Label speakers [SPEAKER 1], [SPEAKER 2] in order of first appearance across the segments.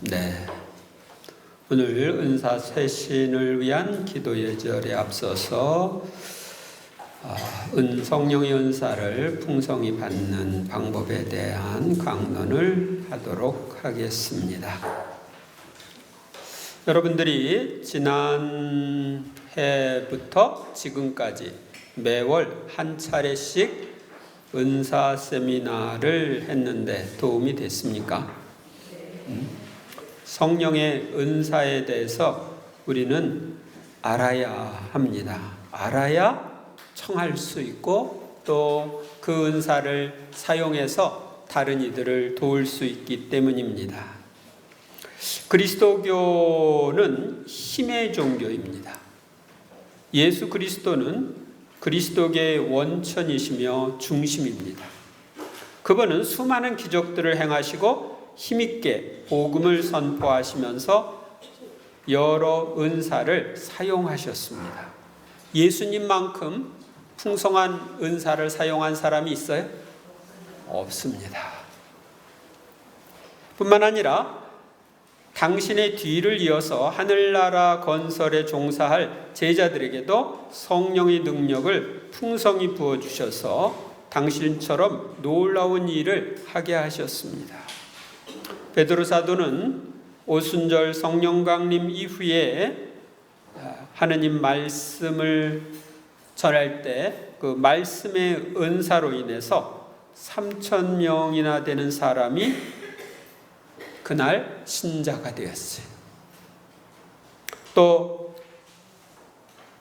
[SPEAKER 1] 네, 오늘 은사 쇄신을 위한 기도 예절에 앞서서 성령의 은사를 풍성히 받는 방법에 대한 강론을 하도록 하겠습니다. 여러분들이 지난 해부터 지금까지 매월 한 차례씩 은사 세미나를 했는데 도움이 됐습니까? 성령의 은사에 대해서 우리는 알아야 합니다. 알아야 청할 수 있고 또 그 은사를 사용해서 다른 이들을 도울 수 있기 때문입니다. 그리스도교는 힘의 종교입니다. 예수 그리스도는 그리스도계의 원천이시며 중심입니다. 그분은 수많은 기적들을 행하시고 힘있게 복음을 선포하시면서 여러 은사를 사용하셨습니다. 예수님만큼 풍성한 은사를 사용한 사람이 있어요? 없습니다. 뿐만 아니라 당신의 뒤를 이어서 하늘나라 건설에 종사할 제자들에게도 성령의 능력을 풍성히 부어주셔서 당신처럼 놀라운 일을 하게 하셨습니다. 베드로 사도는 오순절 성령 강림 이후에 하느님 말씀을 전할 때 그 말씀의 은사로 인해서 3,000명이나 되는 사람이 그날 신자가 되었어요. 또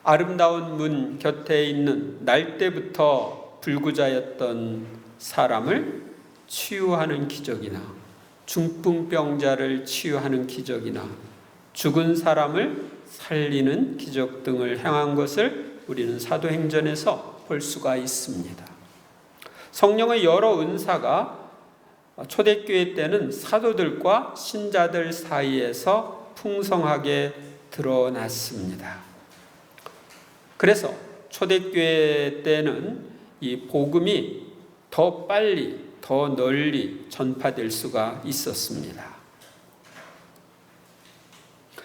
[SPEAKER 1] 아름다운 문 곁에 있는 날때부터 불구자였던 사람을 치유하는 기적이나 중풍병자를 치유하는 기적이나 죽은 사람을 살리는 기적 등을 행한 것을 우리는 사도행전에서 볼 수가 있습니다. 성령의 여러 은사가 초대교회 때는 사도들과 신자들 사이에서 풍성하게 드러났습니다. 그래서 초대교회 때는 이 복음이 더 빨리 더 널리 전파될 수가 있었습니다.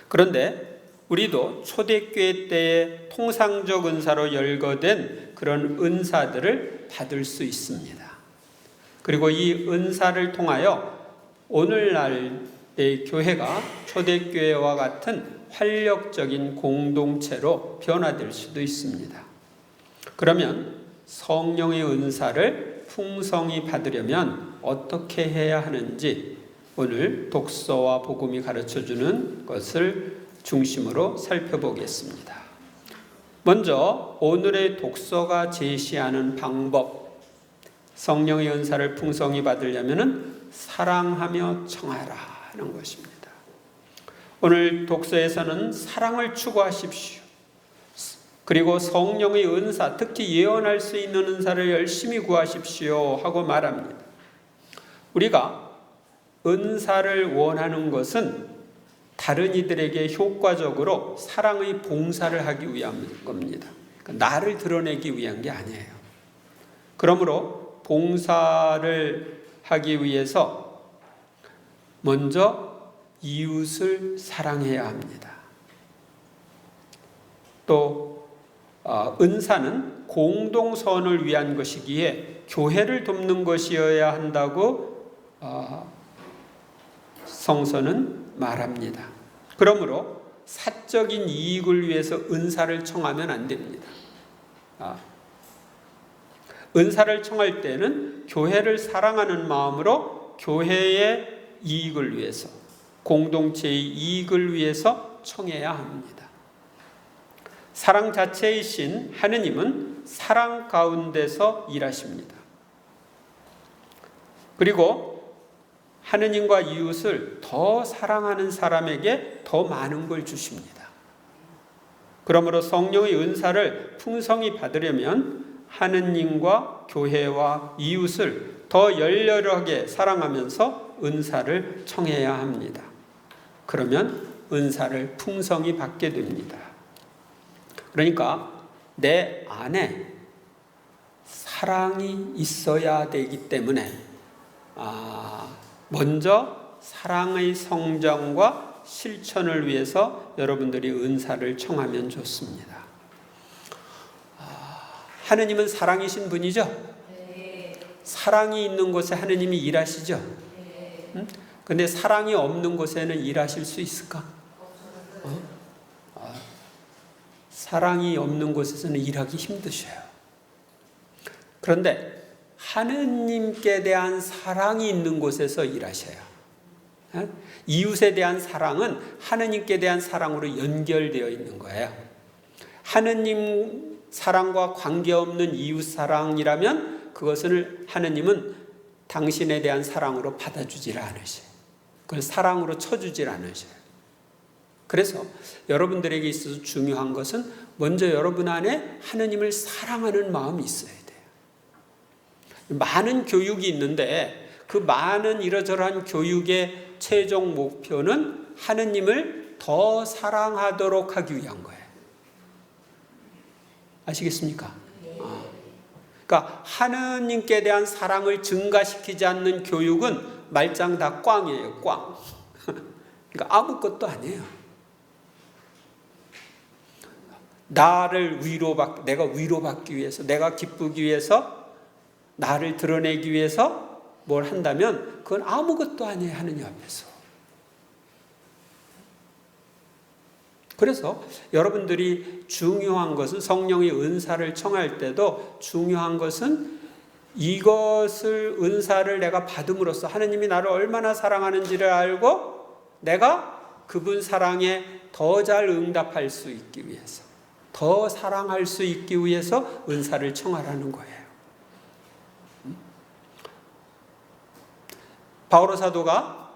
[SPEAKER 1] 그런데 우리도 초대교회 때의 통상적 은사로 열거된 그런 은사들을 받을 수 있습니다. 그리고 이 은사를 통하여 오늘날의 교회가 초대교회와 같은 활력적인 공동체로 변화될 수도 있습니다. 그러면 성령의 은사를 풍성히 받으려면 어떻게 해야 하는지 오늘 독서와 복음이 가르쳐주는 것을 중심으로 살펴보겠습니다. 먼저 오늘의 독서가 제시하는 방법, 성령의 은사를 풍성히 받으려면 사랑하며 청하라는 것입니다. 오늘 독서에서는 사랑을 추구하십시오. 그리고 성령의 은사, 특히 예언할 수 있는 은사를 열심히 구하십시오 하고 말합니다. 우리가 은사를 원하는 것은 다른 이들에게 효과적으로 사랑의 봉사를 하기 위한 겁니다. 그러니까 나를 드러내기 위한 게 아니에요. 그러므로 봉사를 하기 위해서 먼저 이웃을 사랑해야 합니다. 또 은사는 공동선을 위한 것이기에 교회를 돕는 것이어야 한다고 성서는 말합니다. 그러므로 사적인 이익을 위해서 은사를 청하면 안 됩니다. 은사를 청할 때는 교회를 사랑하는 마음으로 교회의 이익을 위해서, 공동체의 이익을 위해서 청해야 합니다. 사랑 자체이신 하느님은 사랑 가운데서 일하십니다. 그리고 하느님과 이웃을 더 사랑하는 사람에게 더 많은 걸 주십니다. 그러므로 성령의 은사를 풍성히 받으려면 하느님과 교회와 이웃을 더 열렬하게 사랑하면서 은사를 청해야 합니다. 그러면 은사를 풍성히 받게 됩니다. 그러니까 내 안에 사랑이 있어야 되기 때문에 먼저 사랑의 성장과 실천을 위해서 여러분들이 은사를 청하면 좋습니다. 하느님은 사랑이신 분이죠? 사랑이 있는 곳에 하느님이 일하시죠? 근데 사랑이 없는 곳에는 일하실 수 있을까? 사랑이 없는 곳에서는 일하기 힘드셔요. 그런데 하느님께 대한 사랑이 있는 곳에서 일하셔요. 이웃에 대한 사랑은 하느님께 대한 사랑으로 연결되어 있는 거예요. 하느님 사랑과 관계없는 이웃 사랑이라면 그것을 하느님은 당신에 대한 사랑으로 받아주질 않으셔요. 그걸 사랑으로 쳐주질 않으셔요. 그래서 여러분들에게 있어서 중요한 것은 먼저 여러분 안에 하느님을 사랑하는 마음이 있어야 돼요. 많은 교육이 있는데 그 많은 이러저러한 교육의 최종 목표는 하느님을 더 사랑하도록 하기 위한 거예요. 아시겠습니까? 그러니까 하느님께 대한 사랑을 증가시키지 않는 교육은 말짱 다 꽝이에요. 꽝. 그러니까 아무것도 아니에요. 내가 위로받기 위해서, 내가 기쁘기 위해서, 나를 드러내기 위해서 뭘 한다면 그건 아무것도 아니에요. 하느님 앞에서. 그래서 여러분들이 중요한 것은 성령의 은사를 청할 때도 중요한 것은 이것을 은사를 내가 받음으로써 하느님이 나를 얼마나 사랑하는지를 알고 내가 그분 사랑에 더 잘 응답할 수 있기 위해서, 더 사랑할 수 있기 위해서 은사를 청하라는 거예요. 바오로 사도가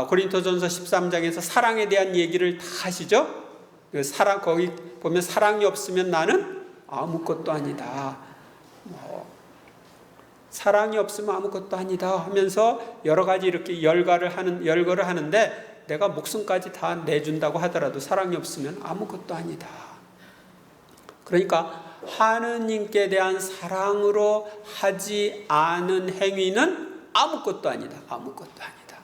[SPEAKER 1] 고린토전서 13장에서 사랑에 대한 얘기를 다 하시죠. 거기 보면 사랑이 없으면 나는 아무것도 아니다. 사랑이 없으면 아무것도 아니다 하면서 여러 가지 이렇게 열거를 하는데 내가 목숨까지 다 내준다고 하더라도 사랑이 없으면 아무것도 아니다. 그러니까 하느님께 대한 사랑으로 하지 않은 행위는 아무것도 아니다. 아무것도 아니다.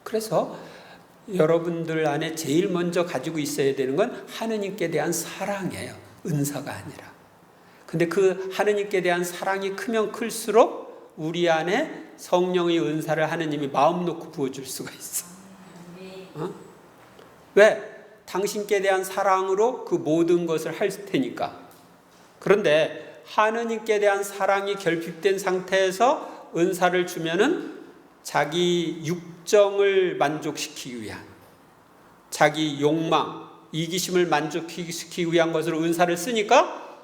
[SPEAKER 1] 그래서 여러분들 안에 제일 먼저 가지고 있어야 되는 건 하느님께 대한 사랑이에요. 은사가 아니라. 근데 그 하느님께 대한 사랑이 크면 클수록 우리 안에 성령의 은사를 하느님이 마음 놓고 부어줄 수가 있어. 왜? 당신께 대한 사랑으로 그 모든 것을 할 테니까. 그런데 하느님께 대한 사랑이 결핍된 상태에서 은사를 주면은 자기 육정을 만족시키기 위한, 자기 욕망, 이기심을 만족시키기 위한 것으로 은사를 쓰니까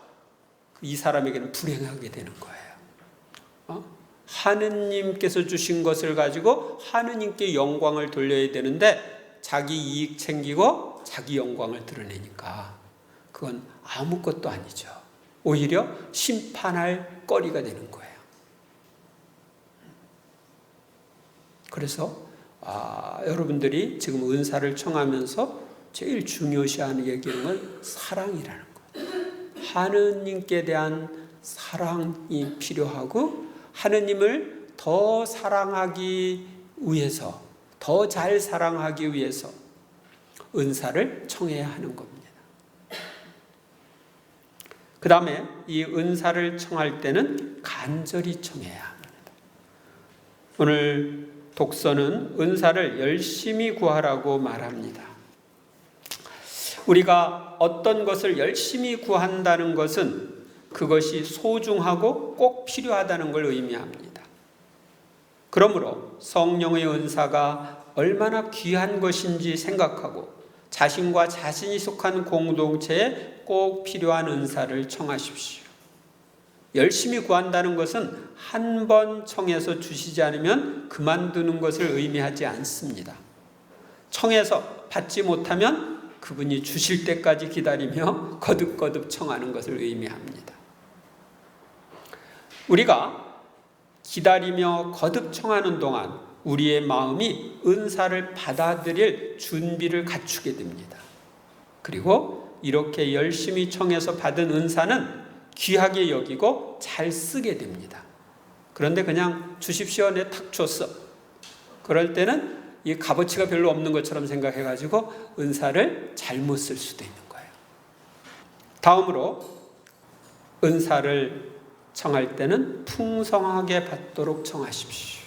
[SPEAKER 1] 이 사람에게는 불행하게 되는 거예요. 하느님께서 주신 것을 가지고 하느님께 영광을 돌려야 되는데 자기 이익 챙기고 자기 영광을 드러내니까 그건 아무것도 아니죠. 오히려 심판할 거리가 되는 거예요. 그래서 여러분들이 지금 은사를 청하면서 제일 중요시하는 얘기는 건 사랑이라는 거예요. 하느님께 대한 사랑이 필요하고 하느님을 더 사랑하기 위해서, 더 잘 사랑하기 위해서 은사를 청해야 하는 겁니다. 그 다음에 이 은사를 청할 때는 간절히 청해야 합니다. 오늘 독서는 은사를 열심히 구하라고 말합니다. 우리가 어떤 것을 열심히 구한다는 것은 그것이 소중하고 꼭 필요하다는 걸 의미합니다. 그러므로 성령의 은사가 얼마나 귀한 것인지 생각하고 자신과 자신이 속한 공동체에 꼭 필요한 은사를 청하십시오. 열심히 구한다는 것은 한 번 청해서 주시지 않으면 그만두는 것을 의미하지 않습니다. 청해서 받지 못하면 그분이 주실 때까지 기다리며 거듭거듭 청하는 것을 의미합니다. 우리가 기다리며 거듭 청하는 동안 우리의 마음이 은사를 받아들일 준비를 갖추게 됩니다. 그리고 이렇게 열심히 청해서 받은 은사는 귀하게 여기고 잘 쓰게 됩니다. 그런데 그냥 주십시오, 내 탁 줬어. 그럴 때는 이 값어치가 별로 없는 것처럼 생각해가지고 은사를 잘못 쓸 수도 있는 거예요. 다음으로 은사를 청할 때는 풍성하게 받도록 청하십시오.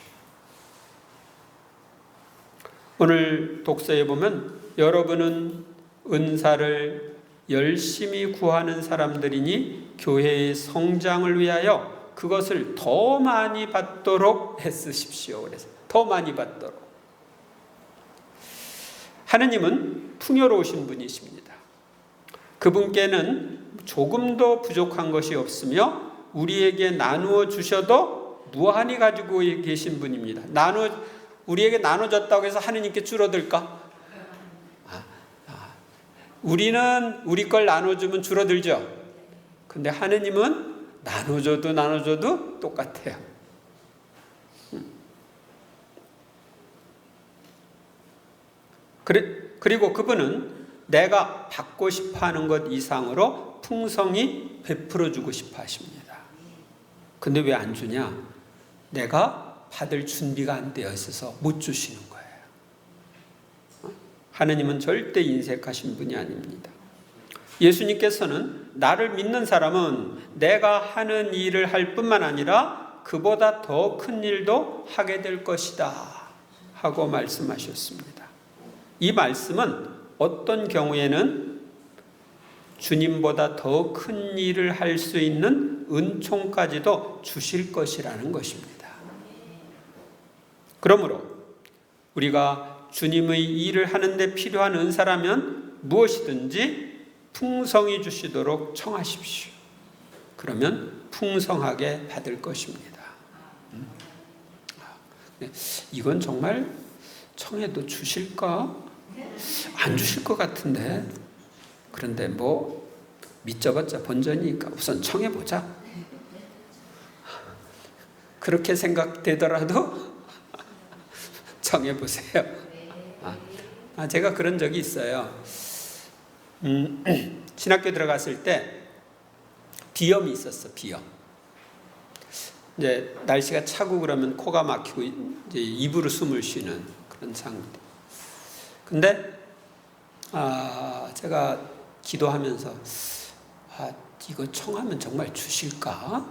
[SPEAKER 1] 오늘 독서에 보면 여러분은 은사를 열심히 구하는 사람들이니 교회의 성장을 위하여 그것을 더 많이 받도록 애쓰십시오. 그래서 더 많이 받도록. 하느님은 풍요로우신 분이십니다. 그분께는 조금도 부족한 것이 없으며 우리에게 나누어 주셔도 무한히 가지고 계신 분입니다. 우리에게 나눠줬다고 해서 하느님께 줄어들까? 우리는 우리 걸 나눠주면 줄어들죠. 근데 하느님은 나눠줘도 똑같아요. 그리고 그분은 내가 받고 싶어하는 것 이상으로 풍성히 베풀어주고 싶어 하십니다. 근데 왜 안 주냐? 내가 받을 준비가 안 되어 있어서 못 주시는 거예요. 하느님은 절대 인색하신 분이 아닙니다. 예수님께서는 나를 믿는 사람은 내가 하는 일을 할 뿐만 아니라 그보다 더 큰 일도 하게 될 것이다 하고 말씀하셨습니다. 이 말씀은 어떤 경우에는 주님보다 더 큰 일을 할 수 있는 은총까지도 주실 것이라는 것입니다. 그러므로 우리가 주님의 일을 하는데 필요한 은사라면 무엇이든지 풍성히 주시도록 청하십시오. 그러면 풍성하게 받을 것입니다. 이건 정말 청해도 주실까? 안 주실 것 같은데. 그런데 뭐 믿져봤자 본전이니까 우선 청해보자. 그렇게 생각되더라도 청해보세요. 제가 그런 적이 있어요. 신학교 들어갔을 때 비염이 있었어. 비염. 이제 날씨가 차고 그러면 코가 막히고 이제 입으로 숨을 쉬는 그런 상태. 근데 제가 기도하면서 이거 청하면 정말 주실까?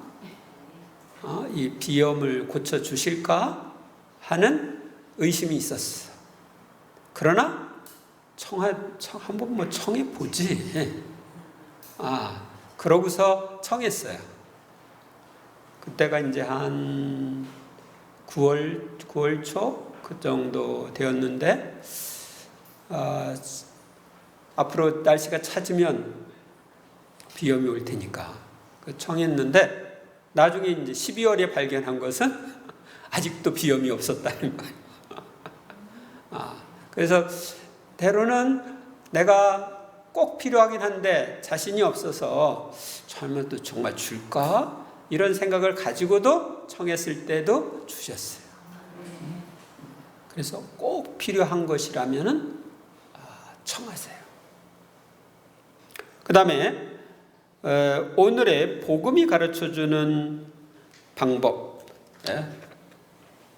[SPEAKER 1] 이 비염을 고쳐 주실까? 하는 의심이 있었어. 그러나 한번 뭐 청해 보지. 그러고서 청했어요. 그때가 이제 한 9월 초 그 정도 되었는데 앞으로 날씨가 차지면 비염이 올 테니까 청했는데 나중에 이제 12월에 발견한 것은 아직도 비염이 없었다는 거예요. 그래서 때로는 내가 꼭 필요하긴 한데 자신이 없어서 정말 줄까? 이런 생각을 가지고도 청했을 때도 주셨어요. 그래서 꼭 필요한 것이라면 청하세요. 그 다음에 오늘의 복음이 가르쳐주는 방법,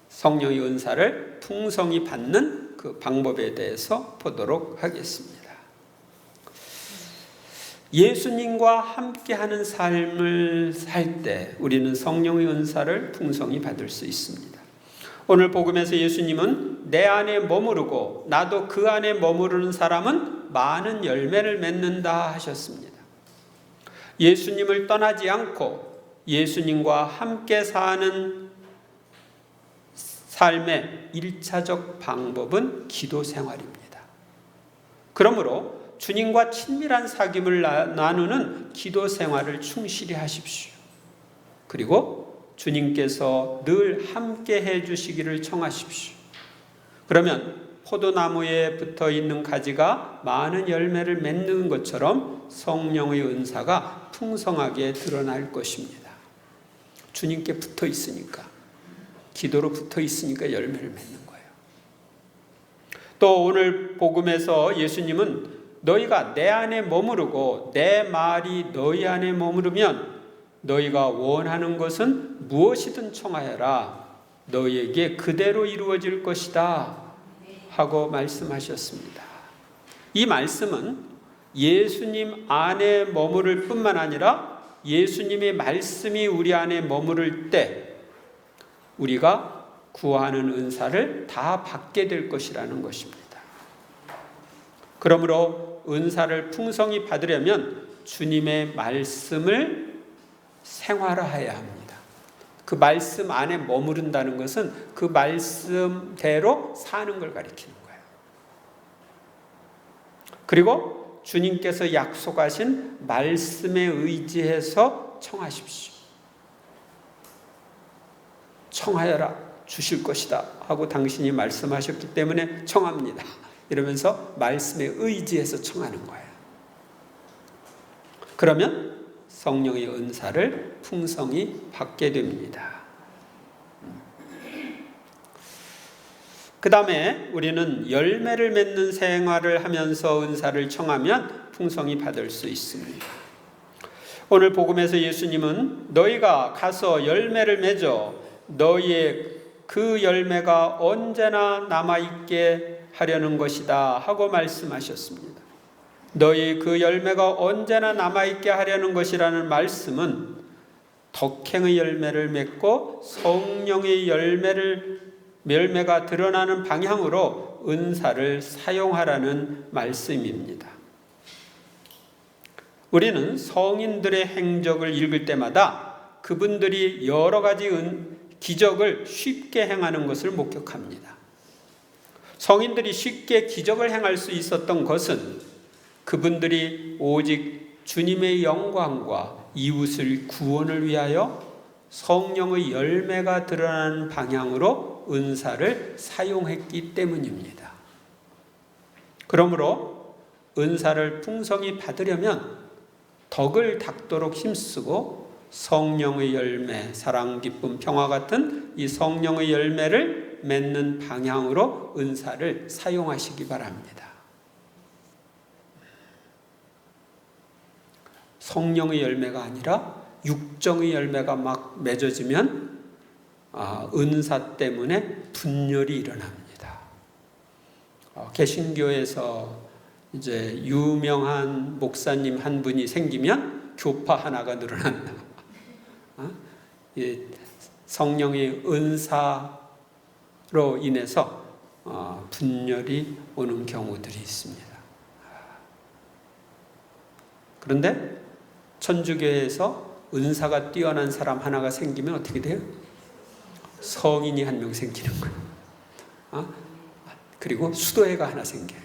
[SPEAKER 1] 성령의 은사를 풍성히 받는 그 방법에 대해서 보도록 하겠습니다. 예수님과 함께하는 삶을 살 때 우리는 성령의 은사를 풍성히 받을 수 있습니다. 오늘 복음에서 예수님은 내 안에 머무르고 나도 그 안에 머무르는 사람은 많은 열매를 맺는다 하셨습니다. 예수님을 떠나지 않고 예수님과 함께 사는 삶의 1차적 방법은 기도 생활입니다. 그러므로 주님과 친밀한 사귐을 나누는 기도 생활을 충실히 하십시오. 그리고 주님께서 늘 함께 해주시기를 청하십시오. 그러면 포도나무에 붙어 있는 가지가 많은 열매를 맺는 것처럼 성령의 은사가 풍성하게 드러날 것입니다. 주님께 붙어 있으니까, 기도로 붙어 있으니까 열매를 맺는 거예요. 또 오늘 복음에서 예수님은 너희가 내 안에 머무르고 내 말이 너희 안에 머무르면 너희가 원하는 것은 무엇이든 청하여라. 너희에게 그대로 이루어질 것이다 하고 말씀하셨습니다. 이 말씀은 예수님 안에 머무를 뿐만 아니라 예수님의 말씀이 우리 안에 머무를 때 우리가 구하는 은사를 다 받게 될 것이라는 것입니다. 그러므로 은사를 풍성히 받으려면 주님의 말씀을 생활화해야 합니다. 그 말씀 안에 머무른다는 것은 그 말씀대로 사는 걸 가리키는 거예요. 그리고 주님께서 약속하신 말씀에 의지해서 청하십시오. 청하여라 주실 것이다 하고 당신이 말씀하셨기 때문에 청합니다. 이러면서 말씀에 의지해서 청하는 거예요. 그러면 성령의 은사를 풍성히 받게 됩니다. 그 다음에 우리는 열매를 맺는 생활을 하면서 은사를 청하면 풍성히 받을 수 있습니다. 오늘 복음에서 예수님은 너희가 가서 열매를 맺어 너희의 그 열매가 언제나 남아있게 하려는 것이다 하고 말씀하셨습니다. 너희 그 열매가 언제나 남아있게 하려는 것이라는 말씀은 덕행의 열매를 맺고 성령의 열매가 드러나는 방향으로 은사를 사용하라는 말씀입니다. 우리는 성인들의 행적을 읽을 때마다 그분들이 여러 가지 기적을 쉽게 행하는 것을 목격합니다. 성인들이 쉽게 기적을 행할 수 있었던 것은 그분들이 오직 주님의 영광과 이웃의 구원을 위하여 성령의 열매가 드러나는 방향으로 은사를 사용했기 때문입니다. 그러므로 은사를 풍성히 받으려면 덕을 닦도록 힘쓰고 성령의 열매, 사랑, 기쁨, 평화 같은 이 성령의 열매를 맺는 방향으로 은사를 사용하시기 바랍니다. 성령의 열매가 아니라 육정의 열매가 막 맺어지면 은사 때문에 분열이 일어납니다. 개신교에서 이제 유명한 목사님 한 분이 생기면 교파 하나가 늘어난다. 성령의 은사로 인해서 분열이 오는 경우들이 있습니다. 그런데 천주교에서 은사가 뛰어난 사람 하나가 생기면 어떻게 돼요? 성인이 한 명 생기는 거예요. 그리고 수도회가 하나 생겨요.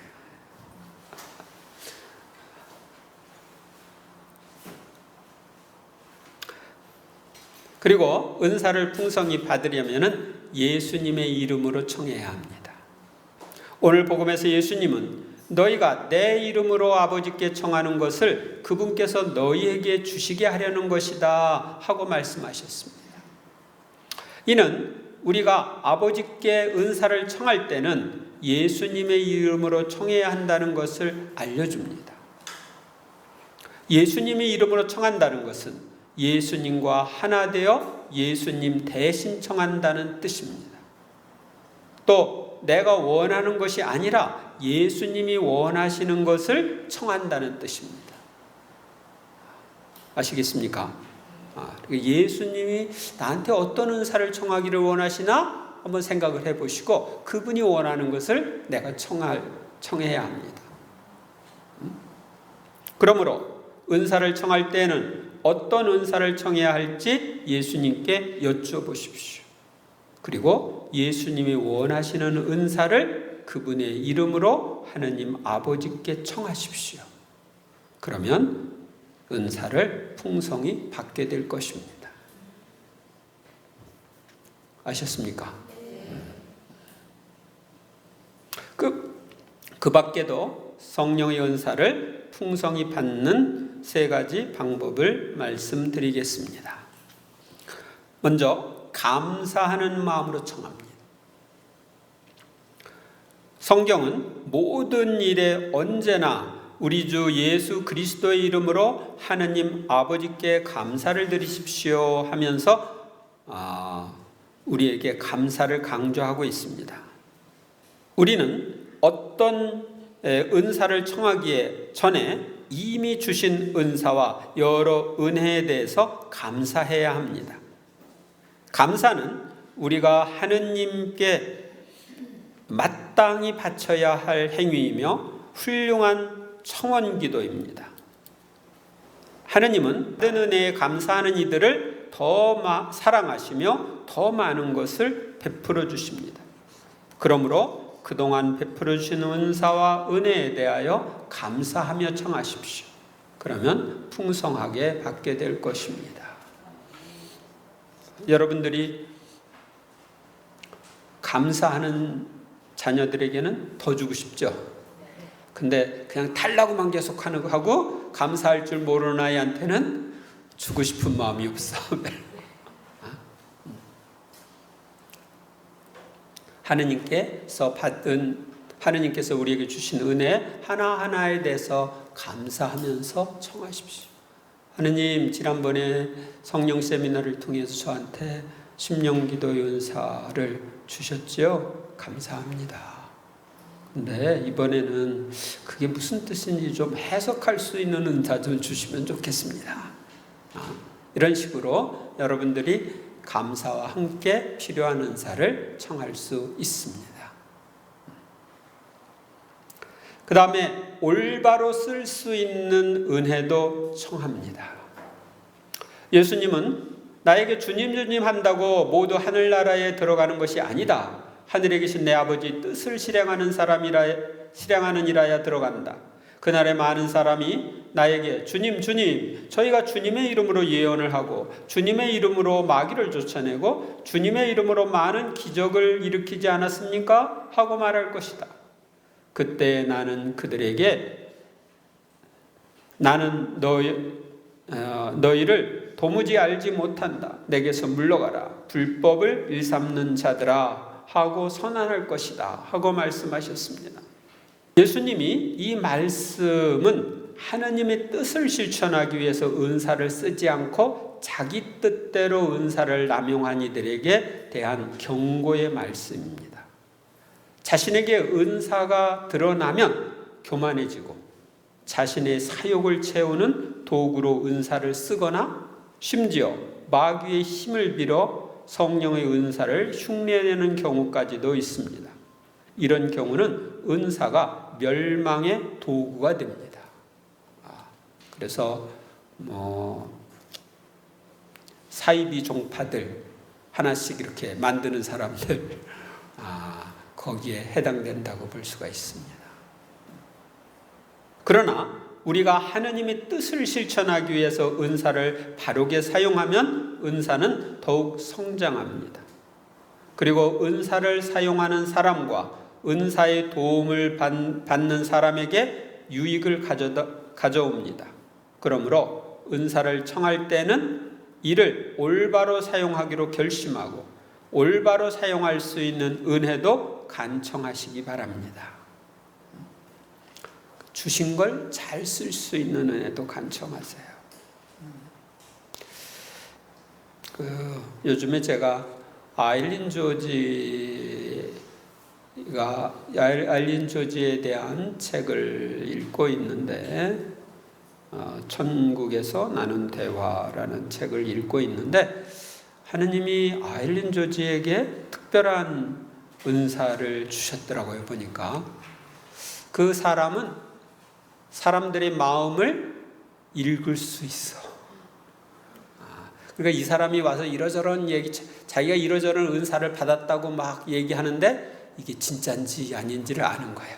[SPEAKER 1] 그리고 은사를 풍성히 받으려면 예수님의 이름으로 청해야 합니다. 오늘 복음에서 예수님은 너희가 내 이름으로 아버지께 청하는 것을 그분께서 너희에게 주시게 하려는 것이다 하고 말씀하셨습니다. 이는 우리가 아버지께 은사를 청할 때는 예수님의 이름으로 청해야 한다는 것을 알려줍니다. 예수님의 이름으로 청한다는 것은 예수님과 하나 되어 예수님 대신 청한다는 뜻입니다. 또 내가 원하는 것이 아니라 예수님이 원하시는 것을 청한다는 뜻입니다. 아시겠습니까? 예수님이 나한테 어떤 은사를 청하기를 원하시나 한번 생각을 해보시고 그분이 원하는 것을 내가 청해야 합니다. 그러므로 은사를 청할 때는 어떤 은사를 청해야 할지 예수님께 여쭈어보십시오. 그리고 예수님이 원하시는 은사를 그분의 이름으로 하느님 아버지께 청하십시오. 그러면 은사를 풍성히 받게 될 것입니다. 아셨습니까? 그 밖에도 성령의 은사를 풍성히 받는 세 가지 방법을 말씀드리겠습니다. 먼저 감사하는 마음으로 청합니다. 성경은 모든 일에 언제나 우리 주 예수 그리스도의 이름으로 하느님 아버지께 감사를 드리십시오 하면서 우리에게 감사를 강조하고 있습니다. 우리는 어떤 은사를 청하기에 전에 이미 주신 은사와 여러 은혜에 대해서 감사해야 합니다. 감사는 우리가 하느님께 마땅히 바쳐야 할 행위이며 훌륭한 청원기도입니다. 하느님은 모든 은혜에 감사하는 이들을 더 사랑하시며 더 많은 것을 베풀어 주십니다. 그러므로 그동안 베풀어 주신 은사와 은혜에 대하여 감사하며 청하십시오. 그러면 풍성하게 받게 될 것입니다. 여러분들이 감사하는 자녀들에게는 더 주고 싶죠. 근데 그냥 달라고만 계속 하고 감사할 줄 모르는 아이한테는 주고 싶은 마음이 없어. 하느님께서 우리에게 주신 은혜 하나하나에 대해서 감사하면서 청하십시오. 하느님, 지난번에 성령 세미나를 통해서 저한테 심령기도 은사를 주셨지요. 감사합니다. 근데 이번에는 그게 무슨 뜻인지 좀 해석할 수 있는 은사 좀 주시면 좋겠습니다. 이런 식으로 여러분들이 감사와 함께 필요한 은사를 청할 수 있습니다. 그 다음에 올바로 쓸 수 있는 은혜도 청합니다. 예수님은 나에게 주님 주님 한다고 모두 하늘나라에 들어가는 것이 아니다. 하늘에 계신 내 아버지 뜻을 실행하는 이라야 들어간다. 그날에 많은 사람이 나에게 주님 주님 저희가 주님의 이름으로 예언을 하고 주님의 이름으로 마귀를 쫓아내고 주님의 이름으로 많은 기적을 일으키지 않았습니까? 하고 말할 것이다. 그때 나는 그들에게 나는 너희를 도무지 알지 못한다. 내게서 물러가라. 불법을 일삼는 자들아 하고 선언할 것이다 하고 말씀하셨습니다. 예수님이 이 말씀은 하나님의 뜻을 실천하기 위해서 은사를 쓰지 않고 자기 뜻대로 은사를 남용한 이들에게 대한 경고의 말씀입니다. 자신에게 은사가 드러나면 교만해지고 자신의 사욕을 채우는 도구로 은사를 쓰거나 심지어 마귀의 힘을 빌어 성령의 은사를 흉내내는 경우까지도 있습니다. 이런 경우는 은사가 멸망의 도구가 됩니다. 그래서 사이비 종파들 하나씩 이렇게 만드는 사람들 거기에 해당된다고 볼 수가 있습니다. 그러나 우리가 하느님의 뜻을 실천하기 위해서 은사를 바르게 사용하면 은사는 더욱 성장합니다. 그리고 은사를 사용하는 사람과 은사의 도움을 받는 사람에게 유익을 가져옵니다. 그러므로 은사를 청할 때는 이를 올바로 사용하기로 결심하고 올바로 사용할 수 있는 은혜도 간청하시기 바랍니다. 주신 걸 잘 쓸 수 있는 은혜도 간청하세요. 요즘에 제가 아일린 조지에 대한 책을 읽고 있는데 천국에서 나눈 대화라는 책을 읽고 있는데 하느님이 아일린 조지에게 특별한 은사를 주셨더라고요. 보니까 그 사람은 사람들의 마음을 읽을 수 있어. 그러니까 이 사람이 와서 이러저런 얘기, 자기가 이러저런 은사를 받았다고 막 얘기하는데 이게 진짜인지 아닌지를 아는 거예요.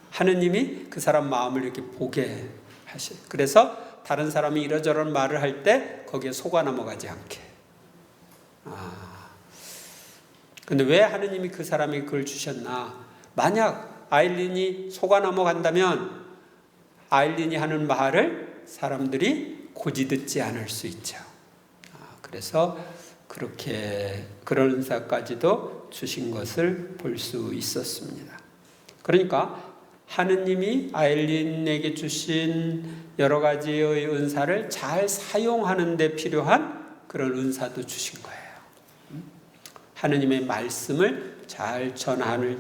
[SPEAKER 1] 하느님이 그 사람 마음을 이렇게 보게 하셔요. 그래서 다른 사람이 이러저런 말을 할 때 거기에 속아 넘어가지 않게. 근데 왜 하느님이 그 사람이 그걸 주셨나? 만약 아일린이 속아 넘어간다면 아일린이 하는 말을 사람들이 고지 듣지 않을 수 있죠. 그래서 그런 은사까지도 주신 것을 볼 수 있었습니다. 그러니까 하느님이 아일린에게 주신 여러 가지의 은사를 잘 사용하는 데 필요한 그런 은사도 주신 거예요. 하느님의 말씀을 잘 전할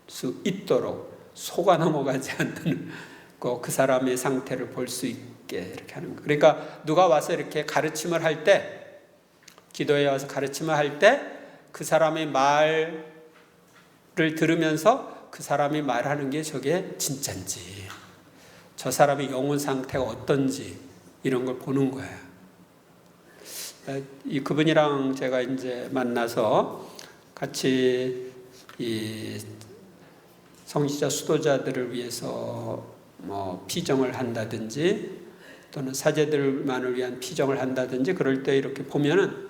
[SPEAKER 1] 수 있도록 속아 넘어가지 않는 그 사람의 상태를 볼 수 있게 이렇게 하는 거예요. 그러니까 누가 와서 이렇게 가르침을 할 때, 기도에 와서 가르침을 할 때 그 사람의 말을 들으면서 그 사람이 말하는 게 저게 진짠지, 저 사람의 영혼 상태가 어떤지 이런 걸 보는 거예요. 그분이랑 제가 이제 만나서 같이 이 성직자 수도자들을 위해서 뭐 피정을 한다든지 또는 사제들만을 위한 피정을 한다든지 그럴 때 이렇게 보면은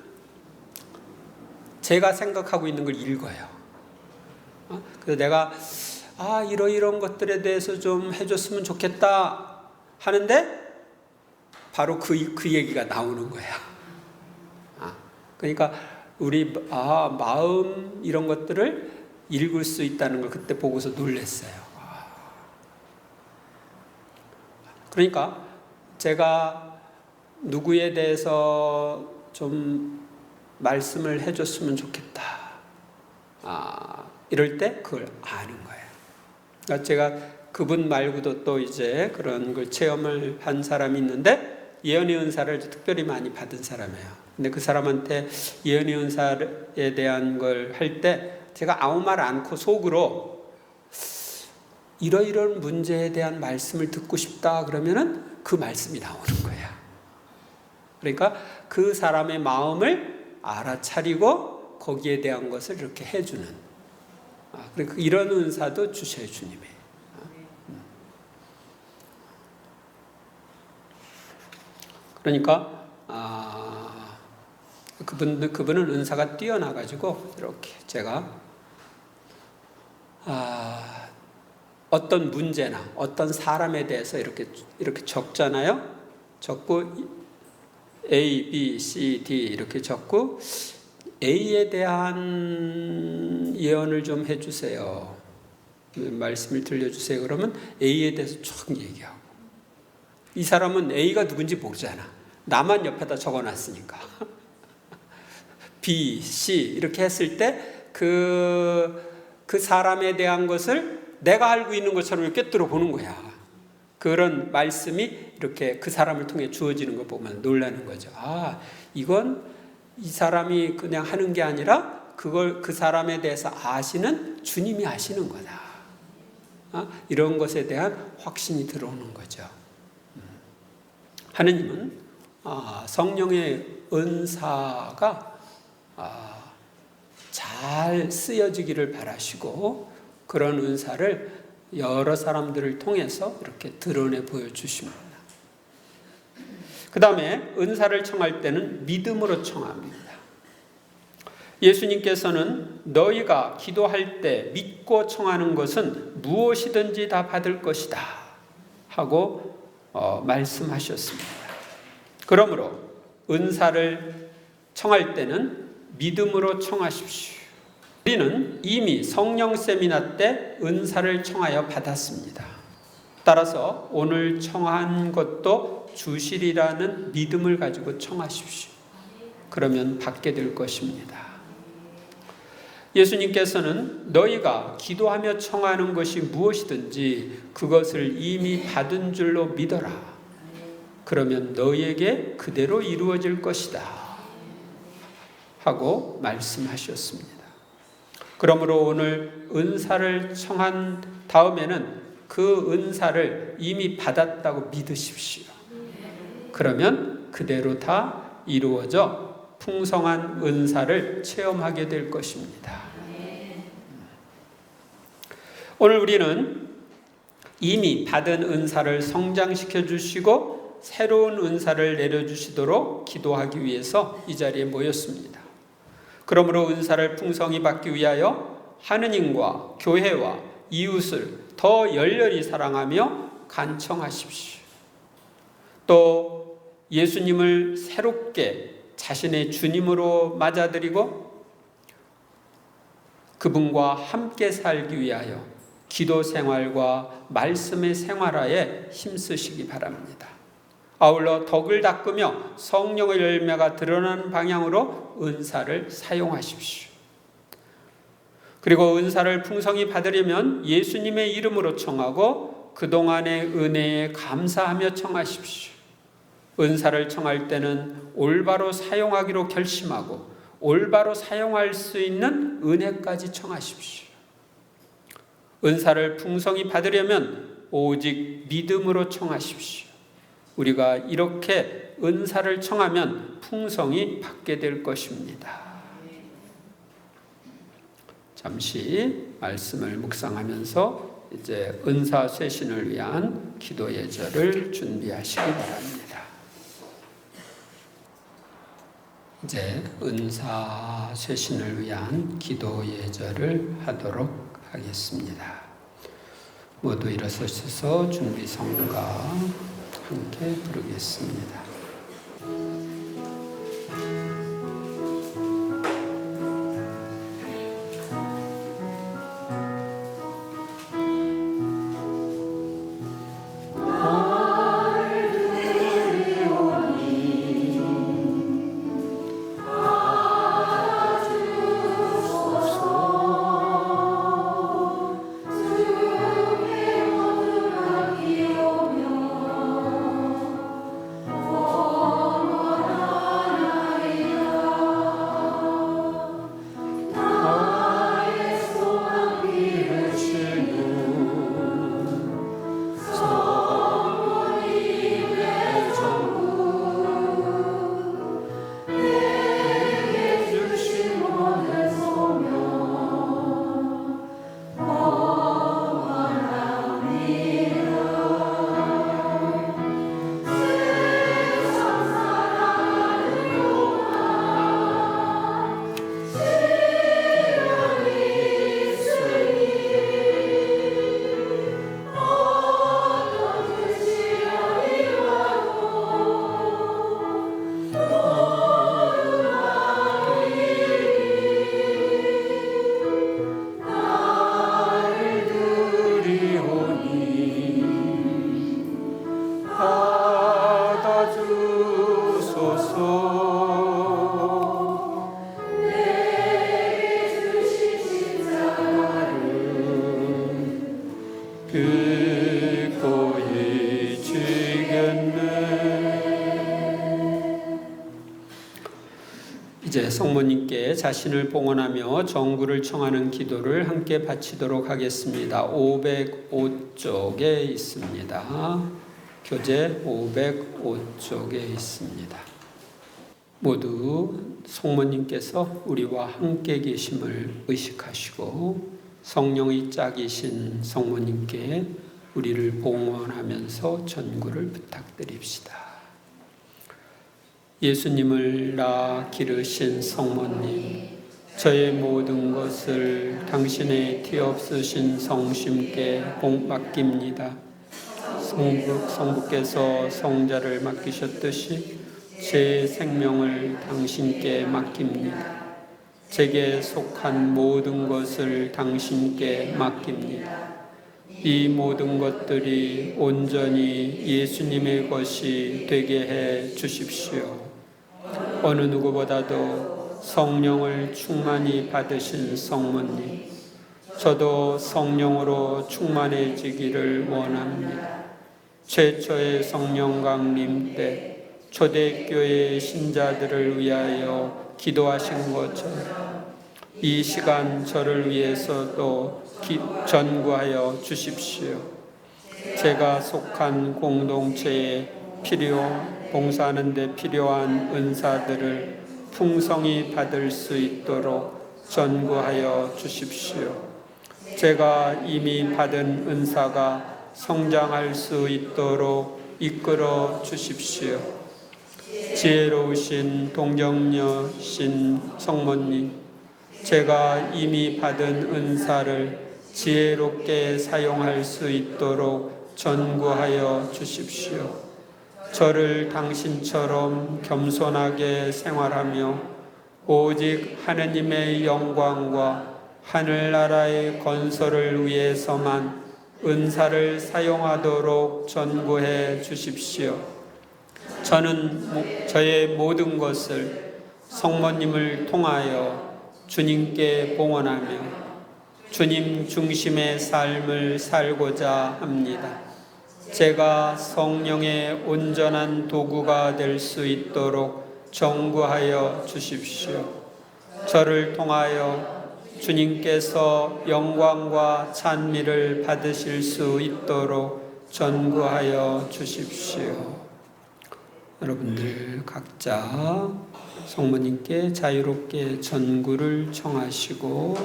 [SPEAKER 1] 제가 생각하고 있는 걸 읽어요. 그래서 내가 이런 것들에 대해서 좀 해줬으면 좋겠다 하는데 바로 그 얘기가 나오는 거야. 그러니까 우리 마음 이런 것들을 읽을 수 있다는 걸 그때 보고서 놀랐어요. 그러니까 제가 누구에 대해서 좀 말씀을 해줬으면 좋겠다. 이럴 때 그걸 아는 거예요. 그러니까 제가 그분 말고도 또 이제 그런 걸 체험을 한 사람이 있는데 예언의 은사를 특별히 많이 받은 사람이에요. 근데 그 사람한테 예언의 은사에 대한 걸 할 때 제가 아무 말 않고 속으로 이러이런 문제에 대한 말씀을 듣고 싶다 그러면은 그 말씀이 나오는 거야. 그러니까 그 사람의 마음을 알아차리고 거기에 대한 것을 이렇게 해주는 그러니까 이런 은사도 주셔요, 주님이. 그러니까 그분은 은사가 뛰어나가지고 이렇게 제가 어떤 문제나 어떤 사람에 대해서 이렇게 적잖아요. 적고 A, B, C, D 이렇게 적고 A에 대한 예언을 좀 해주세요. 말씀을 들려주세요. 그러면 A에 대해서 쭉 얘기하고 이 사람은 A가 누군지 모르잖아. 나만 옆에다 적어놨으니까. B, C 이렇게 했을 때 그 사람에 대한 것을 내가 알고 있는 것처럼 꿰뚫어 보는 거야. 그런 말씀이 이렇게 그 사람을 통해 주어지는 거 보면 놀라는 거죠. 이건 이 사람이 그냥 하는 게 아니라 그걸 그 사람에 대해서 아시는 주님이 아시는 거다. 이런 것에 대한 확신이 들어오는 거죠. 하느님은 성령의 은사가 잘 쓰여지기를 바라시고 그런 은사를 여러 사람들을 통해서 이렇게 드러내 보여주십니다. 그 다음에 은사를 청할 때는 믿음으로 청합니다. 예수님께서는 너희가 기도할 때 믿고 청하는 것은 무엇이든지 다 받을 것이다 하고 말씀하셨습니다. 그러므로 은사를 청할 때는 믿음으로 청하십시오. 우리는 이미 성령 세미나 때 은사를 청하여 받았습니다. 따라서 오늘 청한 것도 주시리라는 믿음을 가지고 청하십시오. 그러면 받게 될 것입니다. 예수님께서는 너희가 기도하며 청하는 것이 무엇이든지 그것을 이미 받은 줄로 믿어라. 그러면 너희에게 그대로 이루어질 것이다 하고 말씀하셨습니다. 그러므로 오늘 은사를 청한 다음에는 그 은사를 이미 받았다고 믿으십시오. 그러면 그대로 다 이루어져 풍성한 은사를 체험하게 될 것입니다. 오늘 우리는 이미 받은 은사를 성장시켜 주시고 새로운 은사를 내려주시도록 기도하기 위해서 이 자리에 모였습니다. 그러므로 은사를 풍성히 받기 위하여 하느님과 교회와 이웃을 더 열렬히 사랑하며 간청하십시오. 또 예수님을 새롭게 자신의 주님으로 맞아들이고 그분과 함께 살기 위하여 기도 생활과 말씀의 생활하에 힘쓰시기 바랍니다. 아울러 덕을 닦으며 성령의 열매가 드러나는 방향으로 은사를 사용하십시오. 그리고 은사를 풍성히 받으려면 예수님의 이름으로 청하고 그동안의 은혜에 감사하며 청하십시오. 은사를 청할 때는 올바로 사용하기로 결심하고 올바로 사용할 수 있는 은혜까지 청하십시오. 은사를 풍성히 받으려면 오직 믿음으로 청하십시오. 우리가 이렇게 은사를 청하면 풍성히 받게 될 것입니다. 잠시 말씀을 묵상하면서 이제 은사 쇄신을 위한 기도 예절을 준비하시기 바랍니다. 이제 은사 쇄신을 위한 기도 예절을 하도록 하겠습니다. 모두 일어서셔서 준비 성가 함께 부르겠습니다. 이제 성모님께 자신을 봉헌하며 정구를 청하는 기도를 함께 바치도록 하겠습니다. 505쪽에 있습니다. 교재 505쪽에 있습니다. 모두 성모님께서 우리와 함께 계심을 의식하시고 성령의 짝이신 성모님께 우리를 봉헌하면서 전구를 부탁드립시다. 예수님을 낳아 기르신 성모님, 저의 모든 것을 당신의 티 없으신 성심께 맡깁니다. 성부께서 성자를 맡기셨듯이 제 생명을 당신께 맡깁니다. 제게 속한 모든 것을 당신께 맡깁니다. 이 모든 것들이 온전히 예수님의 것이 되게 해 주십시오. 어느 누구보다도 성령을 충만히 받으신 성모님, 저도 성령으로 충만해지기를 원합니다. 최초의 성령 강림 때 초대교회 신자들을 위하여 기도하신 것처럼 이 시간 저를 위해서도 전구하여 주십시오. 제가 속한 공동체에 봉사하는 데 필요한 은사들을 풍성히 받을 수 있도록 전구하여 주십시오. 제가 이미 받은 은사가 성장할 수 있도록 이끌어 주십시오. 지혜로우신 동정녀신 성모님, 제가 이미 받은 은사를 지혜롭게 사용할 수 있도록 전구하여 주십시오. 저를 당신처럼 겸손하게 생활하며 오직 하느님의 영광과 하늘나라의 건설을 위해서만 은사를 사용하도록 전구해 주십시오. 저는 저의 모든 것을 성모님을 통하여 주님께 봉헌하며 주님 중심의 삶을 살고자 합니다. 제가 성령의 온전한 도구가 될 수 있도록 전구하여 주십시오. 저를 통하여 주님께서 영광과 찬미를 받으실 수 있도록 전구하여 주십시오. 여러분들 각자 성모님께 자유롭게 전구를 청하시고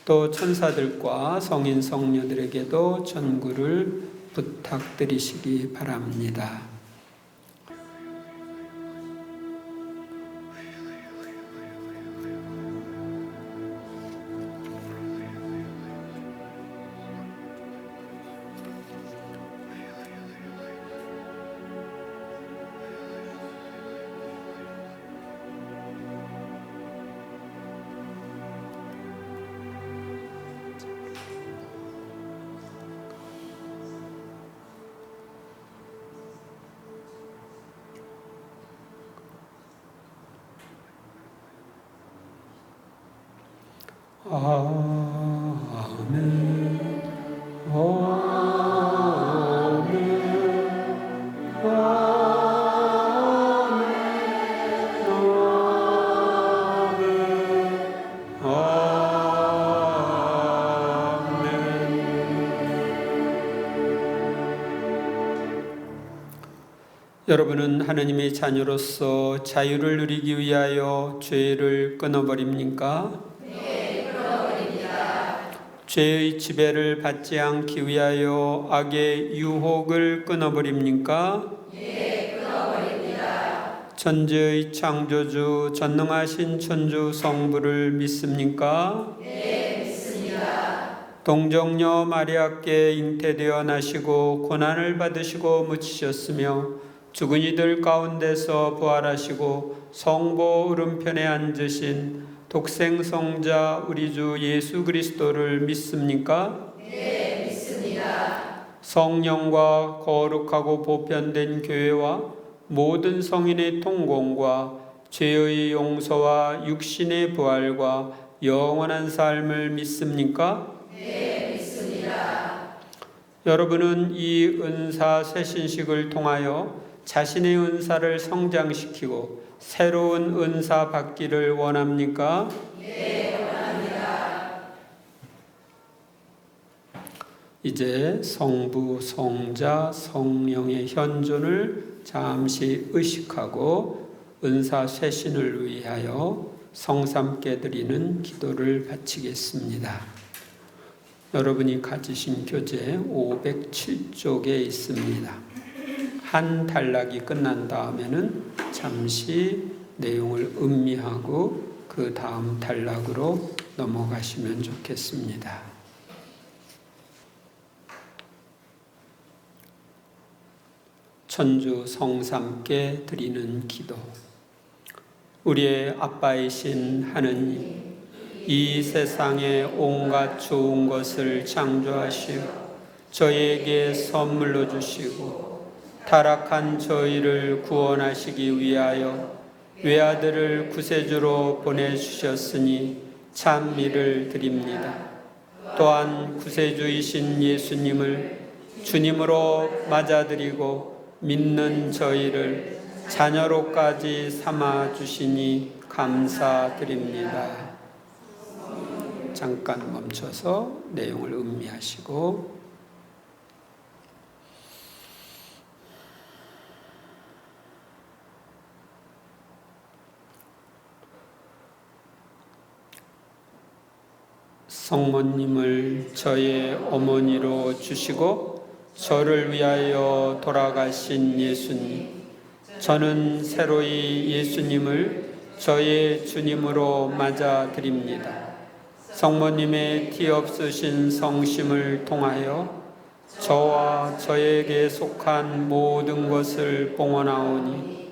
[SPEAKER 1] 또 천사들과 성인 성녀들에게도 전구를 부탁드리시기 바랍니다. 아멘. 여러분은 하나님의 자녀로서 자유를 누리기 위하여 죄를 끊어버립니까? 죄의 지배를 받지 않기 위하여 악의 유혹을 끊어버립니까?
[SPEAKER 2] 네, 끊어버립니다.
[SPEAKER 1] 천지의 창조주 전능하신 천주 성부를 믿습니까?
[SPEAKER 2] 네, 믿습니다.
[SPEAKER 1] 동정녀 마리아께 잉태되어 나시고 고난을 받으시고 묻히셨으며 죽은 이들 가운데서 부활하시고 성보 오른편에 앉으신 독생성자 우리 주 예수 그리스도를 믿습니까?
[SPEAKER 2] 네, 믿습니다.
[SPEAKER 1] 성령과 거룩하고 보편된 교회와 모든 성인의 통공과 죄의 용서와 육신의 부활과 영원한 삶을 믿습니까?
[SPEAKER 2] 네, 믿습니다.
[SPEAKER 1] 여러분은 이 은사 새신식을 통하여 자신의 은사를 성장시키고 새로운 은사 받기를 원합니까?
[SPEAKER 2] 네, 원합니다.
[SPEAKER 1] 이제 성부, 성자, 성령의 현존을 잠시 의식하고 은사 쇄신을 위하여 성삼께 드리는 기도를 바치겠습니다. 여러분이 가지신 교재 507쪽에 있습니다. 한 단락이 끝난 다음에는 잠시 내용을 음미하고 그 다음 단락으로 넘어가시면 좋겠습니다. 천주 성삼께 드리는 기도. 우리의 아빠이신 하느님, 이 세상에 온갖 좋은 것을 창조하시어 저희에게 선물로 주시고 타락한 저희를 구원하시기 위하여 외아들을 구세주로 보내주셨으니 찬미를 드립니다. 또한 구세주이신 예수님을 주님으로 맞아들이고 믿는 저희를 자녀로까지 삼아주시니 감사드립니다. 잠깐 멈춰서 내용을 음미하시고 성모님을 저의 어머니로 주시고 저를 위하여 돌아가신 예수님, 저는 새로이 예수님을 저의 주님으로 맞아드립니다. 성모님의 티 없으신 성심을 통하여 저와 저에게 속한 모든 것을 봉헌하오니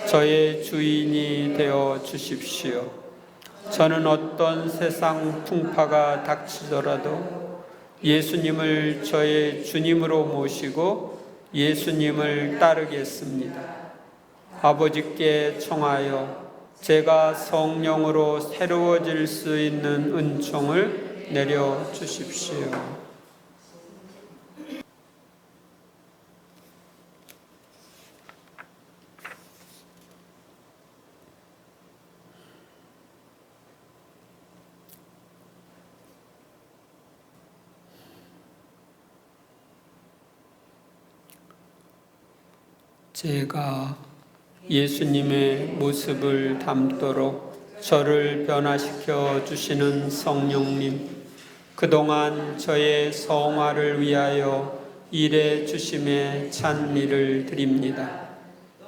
[SPEAKER 1] 저의 주인이 되어 주십시오. 저는 어떤 세상 풍파가 닥치더라도 예수님을 저의 주님으로 모시고 예수님을 따르겠습니다. 아버지께 청하여 제가 성령으로 새로워질 수 있는 은총을 내려 주십시오. 제가 예수님의 모습을 담도록 저를 변화시켜 주시는 성령님, 그동안 저의 성화를 위하여 일해 주심에 찬미를 드립니다.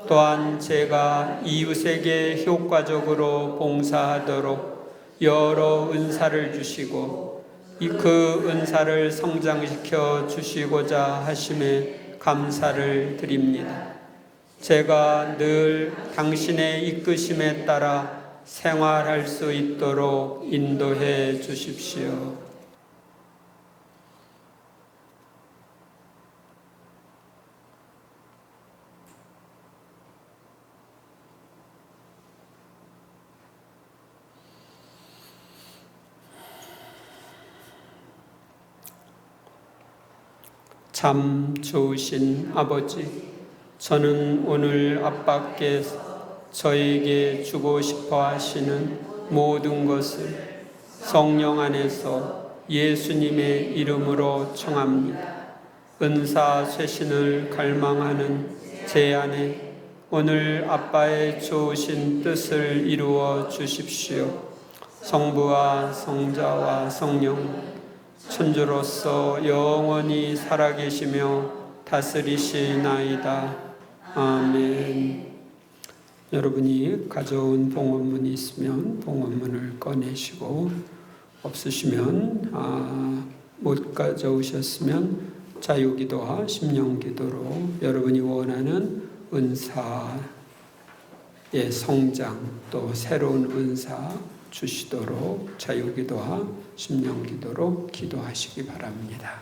[SPEAKER 1] 또한 제가 이웃에게 효과적으로 봉사하도록 여러 은사를 주시고 그 은사를 성장시켜 주시고자 하심에 감사를 드립니다. 제가 늘 당신의 이끄심에 따라 생활할 수 있도록 인도해 주십시오. 참 좋으신 아버지, 저는 오늘 아빠께 저에게 주고 싶어 하시는 모든 것을 성령 안에서 예수님의 이름으로 청합니다. 은사 쇄신을 갈망하는 제 안에 오늘 아빠의 좋으신 뜻을 이루어 주십시오. 성부와 성자와 성령, 천주로서 영원히 살아계시며 다스리시나이다. 아멘. 여러분이 가져온 봉헌문이 있으면 봉헌문을 꺼내시고, 없으시면 못 가져오셨으면 자유기도와 심령기도로 여러분이 원하는 은사의 성장, 또 새로운 은사 주시도록 자유기도와 심령기도로 기도하시기 바랍니다.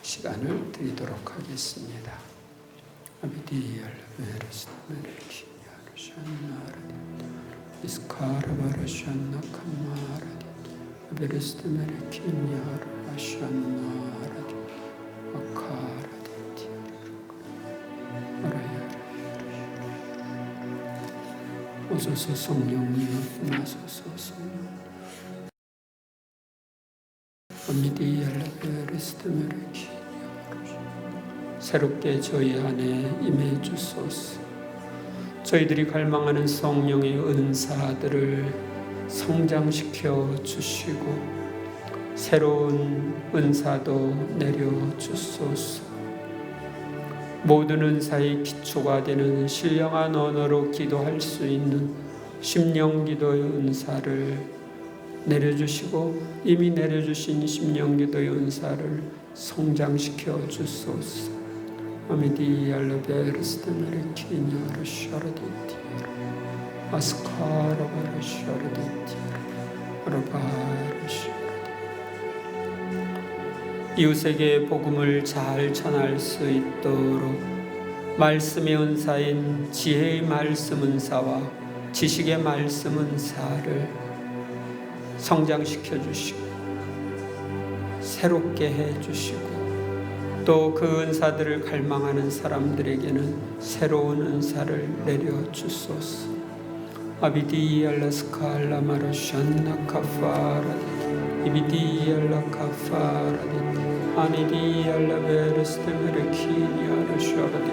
[SPEAKER 1] 시간을 드리도록 하겠습니다. 오소서 성령님, 나소서 성령. 새롭게 저희 안에 임해 주소서. 저희들이 갈망하는 성령의 은사들을 성장시켜 주시고 새로운 은사도 내려 주소서. 모든 은사의 기초가 되는 신령한 언어로 기도할 수 있는 심령기도의 은사를 내려주시고 이미 내려주신 심령기도의 은사를 성장시켜 주소서. 아미디 알라베르스테메레 키냐르 샤르데티르 아스카라바르 샤르데티르 아라바르 샤르데. 이웃에게 복음을 잘 전할 수 있도록 말씀의 은사인 지혜의 말씀 은사와 지식의 말씀 은사를 성장시켜 주시고 새롭게 해 주시고 또 그 은사들을 갈망하는 사람들에게는 새로운 은사를 내려 주소서. 아비디 알라스카 알라마르 샨나 카파라데 이비디 알라 카파라데 아니디 알라베르스테메르 키니아르 샤라데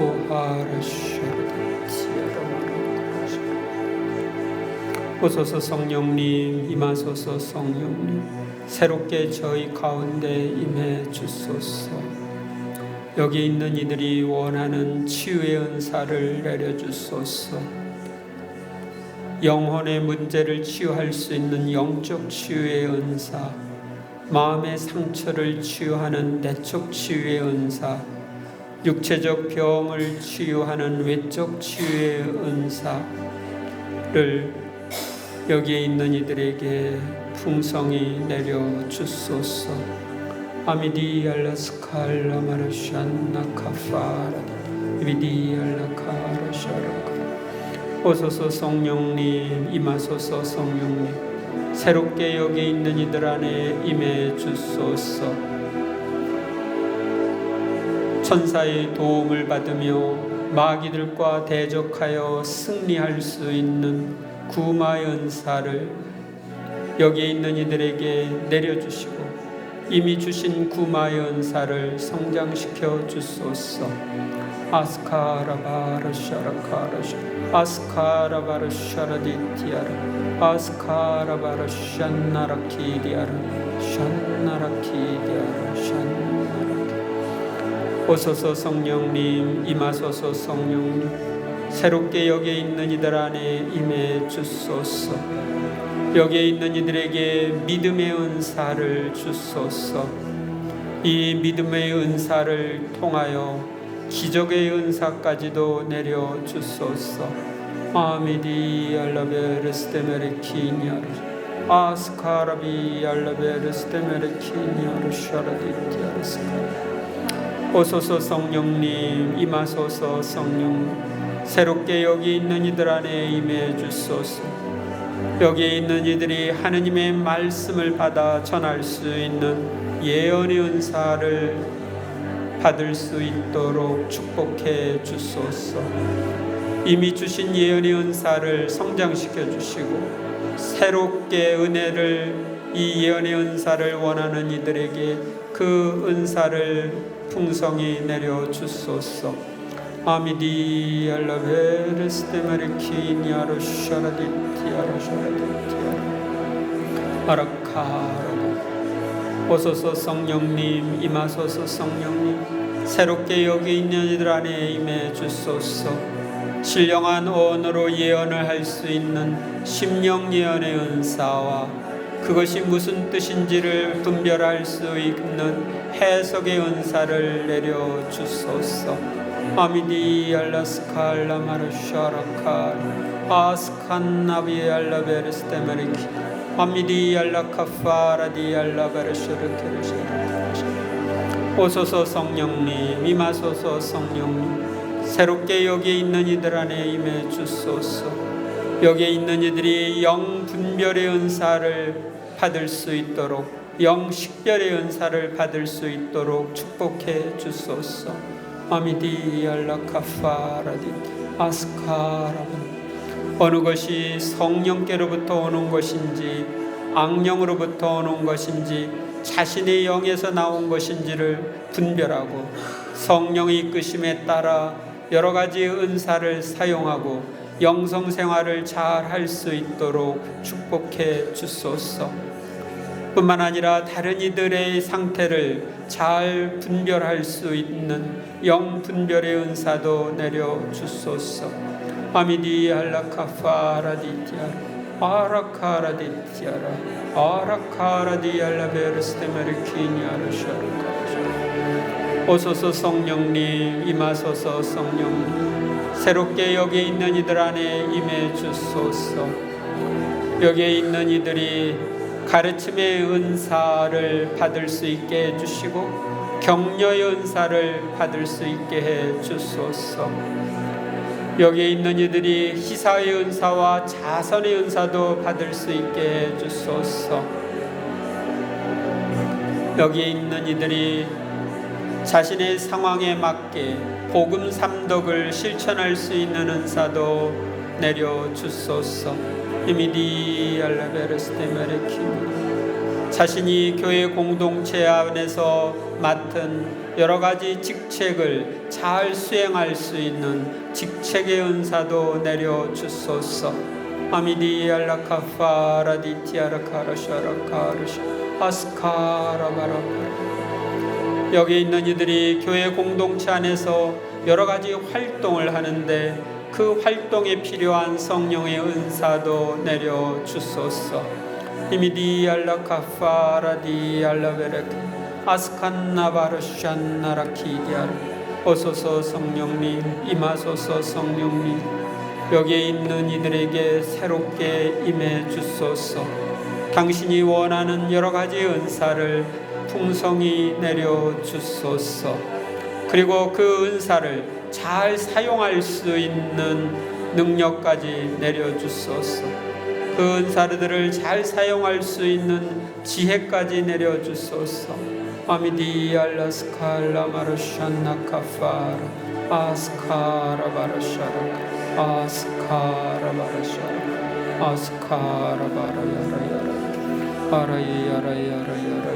[SPEAKER 1] 오하라 샤라데 티아라마르. 오소서 성령님, 임하소서 성령님, 새롭게 저희 가운데 임해 주소서. 여기 있는 이들이 원하는 치유의 은사를 내려주소서. 영혼의 문제를 치유할 수 있는 영적 치유의 은사, 마음의 상처를 치유하는 내적 치유의 은사, 육체적 병을 치유하는 외적 치유의 은사를 여기에 있는 이들에게 풍성히 내려 주소서. 아미디 알라스칼라 마르샨나 카파라 비디 알라카라 샤라카. 오소서 성령님 임하소서. 성령님 새롭게 여기 있는 이들 안에 임해 주소서. 천사의 도움을 받으며 마귀들과 대적하여 승리할 수 있는 구마의 은사를 여기에 있는 이들에게 내려주시고 이미 주신 구마의 은사를 성장시켜 주소서. 아스카라바르샤라카라샤 아스카라바르샤라디티아라 아스카라바르샨나라키디아라 샨나라키디아라 샨나라키. 오소서 성령님 임하소서. 성령님 새롭게 여기에 있는 이들 안에 임해 주소서. 여기에 있는 이들에게 믿음의 은사를 주소서. 이 믿음의 은사를 통하여 기적의 은사까지도 내려 주소서. 아미디 알라베르스테메르키니아르 아스카라비 알라베르스테메르키니아르 샤라디티아르스카. 오소서 성령님 임하소서. 성령님 새롭게 여기 있는 이들 안에 임해 주소서. 여기에 있는 이들이 하느님의 말씀을 받아 전할 수 있는 예언의 은사를 받을 수 있도록 축복해 주소서. 이미 주신 예언의 은사를 성장시켜 주시고 새롭게 은혜를 이 예언의 은사를 원하는 이들에게 그 은사를 풍성히 내려 주소서. 아미디 알라베르스테마르키니아르 샤라디티아라 샤라디티아라 아라카라. 오소서 성령님 임하소서. 성령님 새롭게 여기 있는 이들 안에 임해 주소서. 신령한 언어로 예언을 할 수 있는 심령 예언의 은사와 그것이 무슨 뜻인지를 분별할 수 있는 해석의 은사를 내려 주소서. 아미디 알라스칼라 마르샤라카 아스칸나비 알라베르스테메리키 아미디 알라카파라디 알라베르슈르케르시르케르시. 오소서 성령님 임하소서. 성령님 새롭게 여기에 있는 이들 안에 임해 주소서. 여기에 있는 이들이 영 분별의 은사를 받을 수 있도록 영 식별의 은사를 받을 수 있도록 축복해 주소서. 아미디 알라카파라디 아스카라반. 어느 것이 성령께로부터 오는 것인지 악령으로부터 오는 것인지 자신의 영에서 나온 것인지를 분별하고 성령의 이끄심에 따라 여러 가지 은사를 사용하고 영성생활을 잘 할 수 있도록 축복해 주소서. 뿐만 아니라 다른 이들의 상태를 잘 분별할 수 있는 영분별의 은사도 내려 주소서. 아미디 알라카파라디티아라 아라카라디티아라 아라카라디 알라베르스테메르키니아르 샤르카샤. 오소서 성령님 임하소서. 성령님 새롭게 여기에 있는 이들 안에 임해 주소서. 여기에 있는 이들이 가르침의 은사를 받을 수 있게 해주시고 격려의 은사를 받을 수 있게 해 주소서. 여기에 있는 이들이 희사의 은사와 자선의 은사도 받을 수 있게 해 주소서. 여기에 있는 이들이 자신의 상황에 맞게 복음 삼덕을 실천할 수 있는 은사도 내려 주소서. 이미디 알라베르스테메르키니 자신이 교회 공동체 안에서 맡은 여러 가지 직책을 잘 수행할 수 있는 직책의 은사도 내려 주소서. 아미디 알라카파라디티아라카라샤라카르샤 아스카라바라카라. 여기 있는 이들이 교회 공동체 안에서 여러 가지 활동을 하는데 그 활동에 필요한 성령의 은사도 내려 주소서. 이미디 알라카파라디 알라베레크 아스칸나바르샨나라키디아르. 오소서 성령님 임하소서. 성령님 여기에 있는 이들에게 새롭게 임해 주소서. 당신이 원하는 여러 가지 은사를 풍성히 내려 주소서. 그리고 그 은사를 잘 사용할 수 있는 능력까지 내려 주소서. 그 은사들을 잘 사용할 수 있는 지혜까지 내려 주소서. 아미디 알라스칼라 마르샨나 카파라 아스카라 바라샤라 아스카라 바라샤라 아스카라 바라야라야라 아라이야라야라야라야라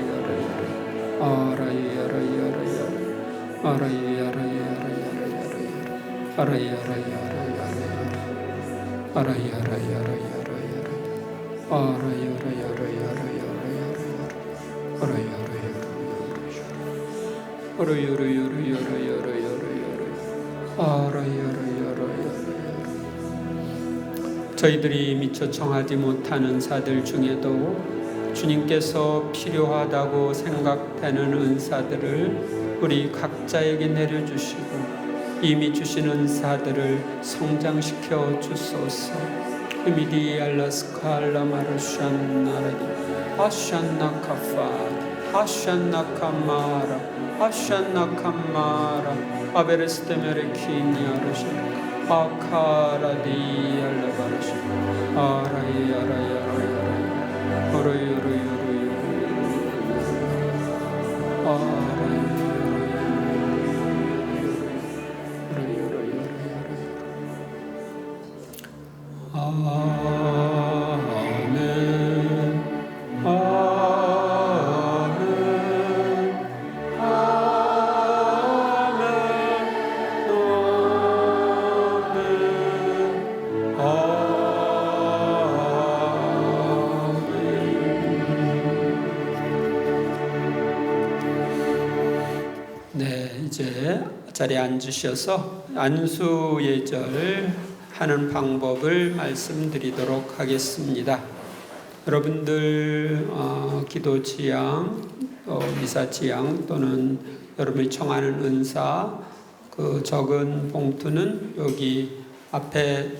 [SPEAKER 1] 아라이야라야라야라 아라이야라야라야라야라 아라이야라야라야라야라 아라이야라야라야라야라 저희들이 미처 청하지 못한 은사들 중에도 주님께서 필요하다고 생각되는 은사들을 우리 각자에게 내려주시고 이미 주신 은사들을 성장시켜 주소서. 미디 알라스칼라 마르샨나라디 아샨나 카파 아샨나 카마라 아샨나 카마라 아베레스테메레 키니아르샤 아카라디 알라바르샤 아라이아라이아라이아라 오르유르유르유르 이제 자리에 앉으셔서 안수 예절 하는 방법을 말씀드리도록 하겠습니다. 여러분들 기도 지향, 미사 지향 또는 여러분이 청하는 은사 그 적은 봉투는 여기 앞에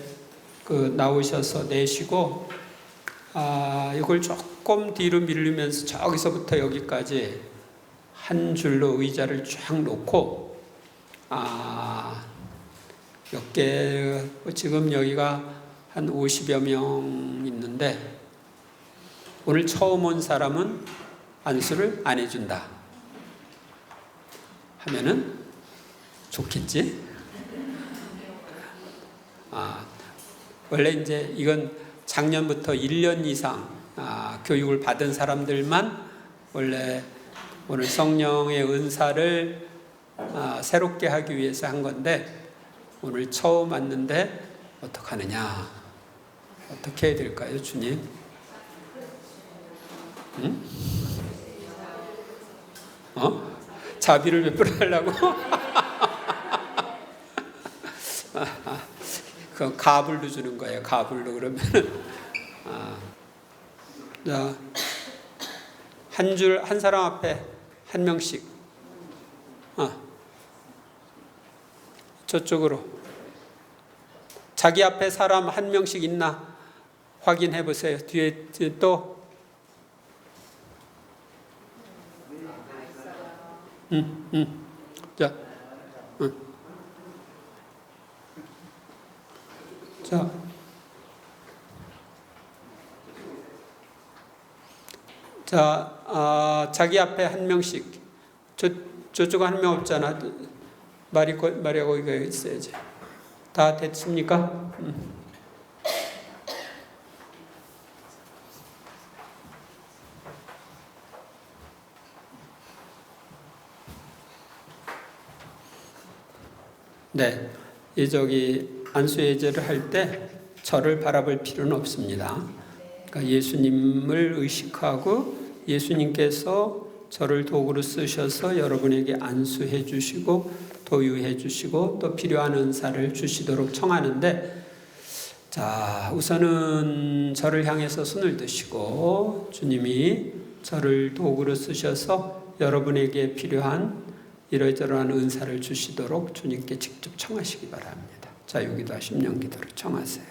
[SPEAKER 1] 나오셔서 내시고 이걸 조금 뒤로 밀리면서 저기서부터 여기까지 한 줄로 의자를 쫙 놓고 몇 개, 지금 여기가 한 50여 명 있는데 오늘 처음 온 사람은 안수를 안 해준다 하면은 좋겠지? 원래 이제 이건 작년부터 1년 이상 교육을 받은 사람들만 원래 오늘 성령의 은사를 새롭게 하기 위해서 한 건데 오늘 처음 왔는데 어떡하느냐? 어떻게 해야 될까요, 주님? 응? 자비를 베풀으려고? 그 가불로 주는 거예요. 가불로 그러면은 자, 한 사람 앞에 한 명씩 저쪽으로 자기 앞에 사람 한 명씩 있나 확인해 보세요. 뒤에 또 자기 앞에 한 명씩 저쪽은 한 명 없잖아. 마리아가 거기가 있어야지. 다 됐습니까? 네, 저기 안수예절을 할 때 저를 바라볼 필요는 없습니다. 그러니까 예수님을 의식하고 예수님께서 저를 도구로 쓰셔서 여러분에게 안수해 주시고 도유해 주시고 또 필요한 은사를 주시도록 청하는데, 자, 우선은 저를 향해서 손을 드시고 주님이 저를 도구로 쓰셔서 여러분에게 필요한 이러저러한 은사를 주시도록 주님께 직접 청하시기 바랍니다. 자유기도와 심령기도로 청하세요.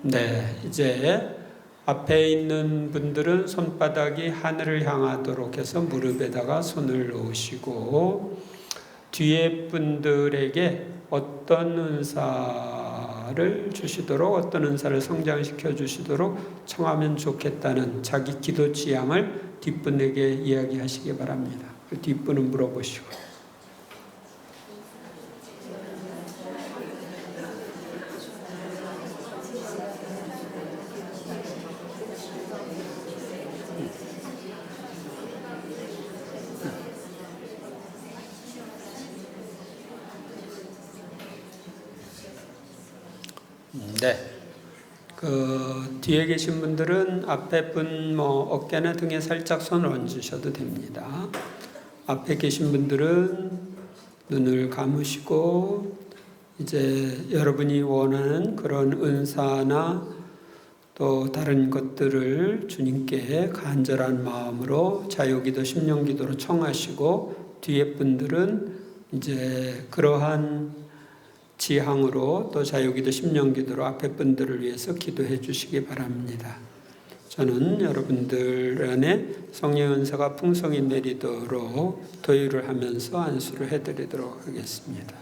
[SPEAKER 1] 네, 이제 앞에 있는 분들은 손바닥이 하늘을 향하도록 해서 무릎에다가 손을 놓으시고, 뒤에 분들에게 어떤 은사를 주시도록, 어떤 은사를 성장시켜 주시도록 청하면 좋겠다는 자기 기도 지향을 뒷분에게 이야기하시기 바랍니다. 뒷분은 물어보시고. 네, 뒤에 계신 분들은 앞에 분 어깨나 등에 살짝 손을 얹으셔도 됩니다. 앞에 계신 분들은 눈을 감으시고 이제 여러분이 원하는 그런 은사나 또 다른 것들을 주님께 간절한 마음으로 자유기도, 심령기도로 청하시고, 뒤에 분들은 이제 그러한 지향으로 또 자유기도, 심령기도로 앞에 분들을 위해서 기도해 주시기 바랍니다. 저는 여러분들 안에 성령의 은사가 풍성히 내리도록 도의를 하면서 안수를 해드리도록 하겠습니다.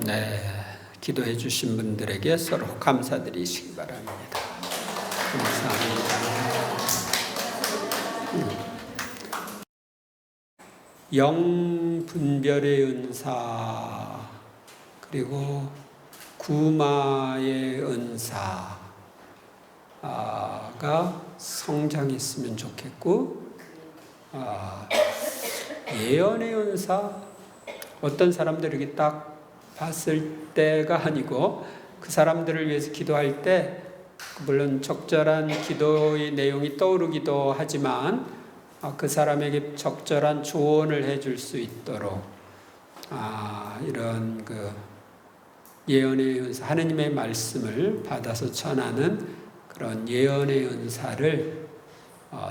[SPEAKER 1] 네, 기도해 주신 분들에게 서로 감사드리시기 바랍니다. 감사합니다. 영분별의 은사, 그리고 구마의 은사가 성장했으면 좋겠고, 예언의 은사, 어떤 사람들에게 딱 봤을 때가 아니고 그 사람들을 위해서 기도할 때 물론 적절한 기도의 내용이 떠오르기도 하지만 그 사람에게 적절한 조언을 해줄 수 있도록 이런 그 예언의 은사, 하느님의 말씀을 받아서 전하는 그런 예언의 은사를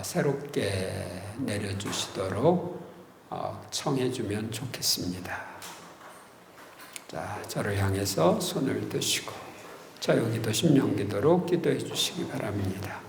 [SPEAKER 1] 새롭게 내려주시도록 청해주면 좋겠습니다. 자, 저를 향해서 손을 드시고 자유기도 심령기도로 기도해 주시기 바랍니다.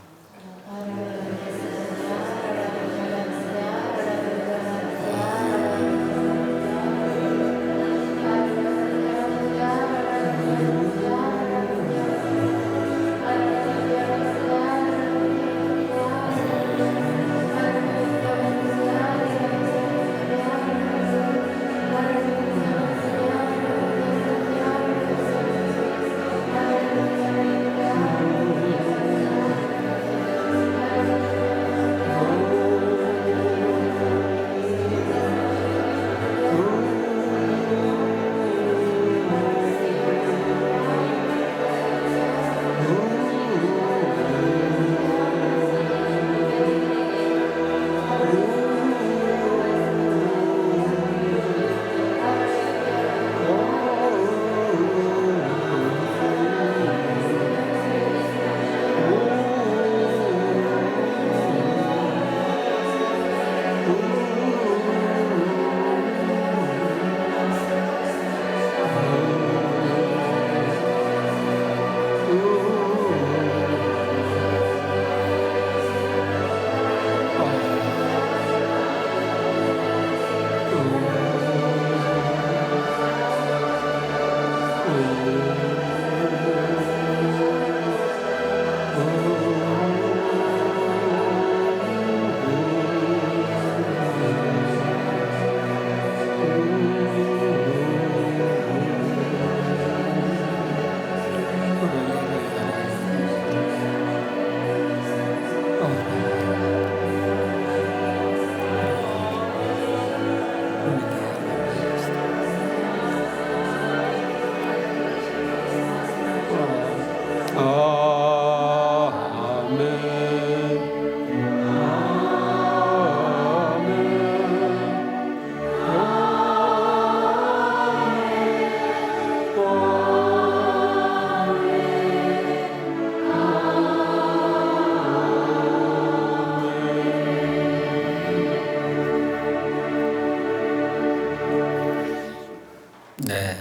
[SPEAKER 1] 네,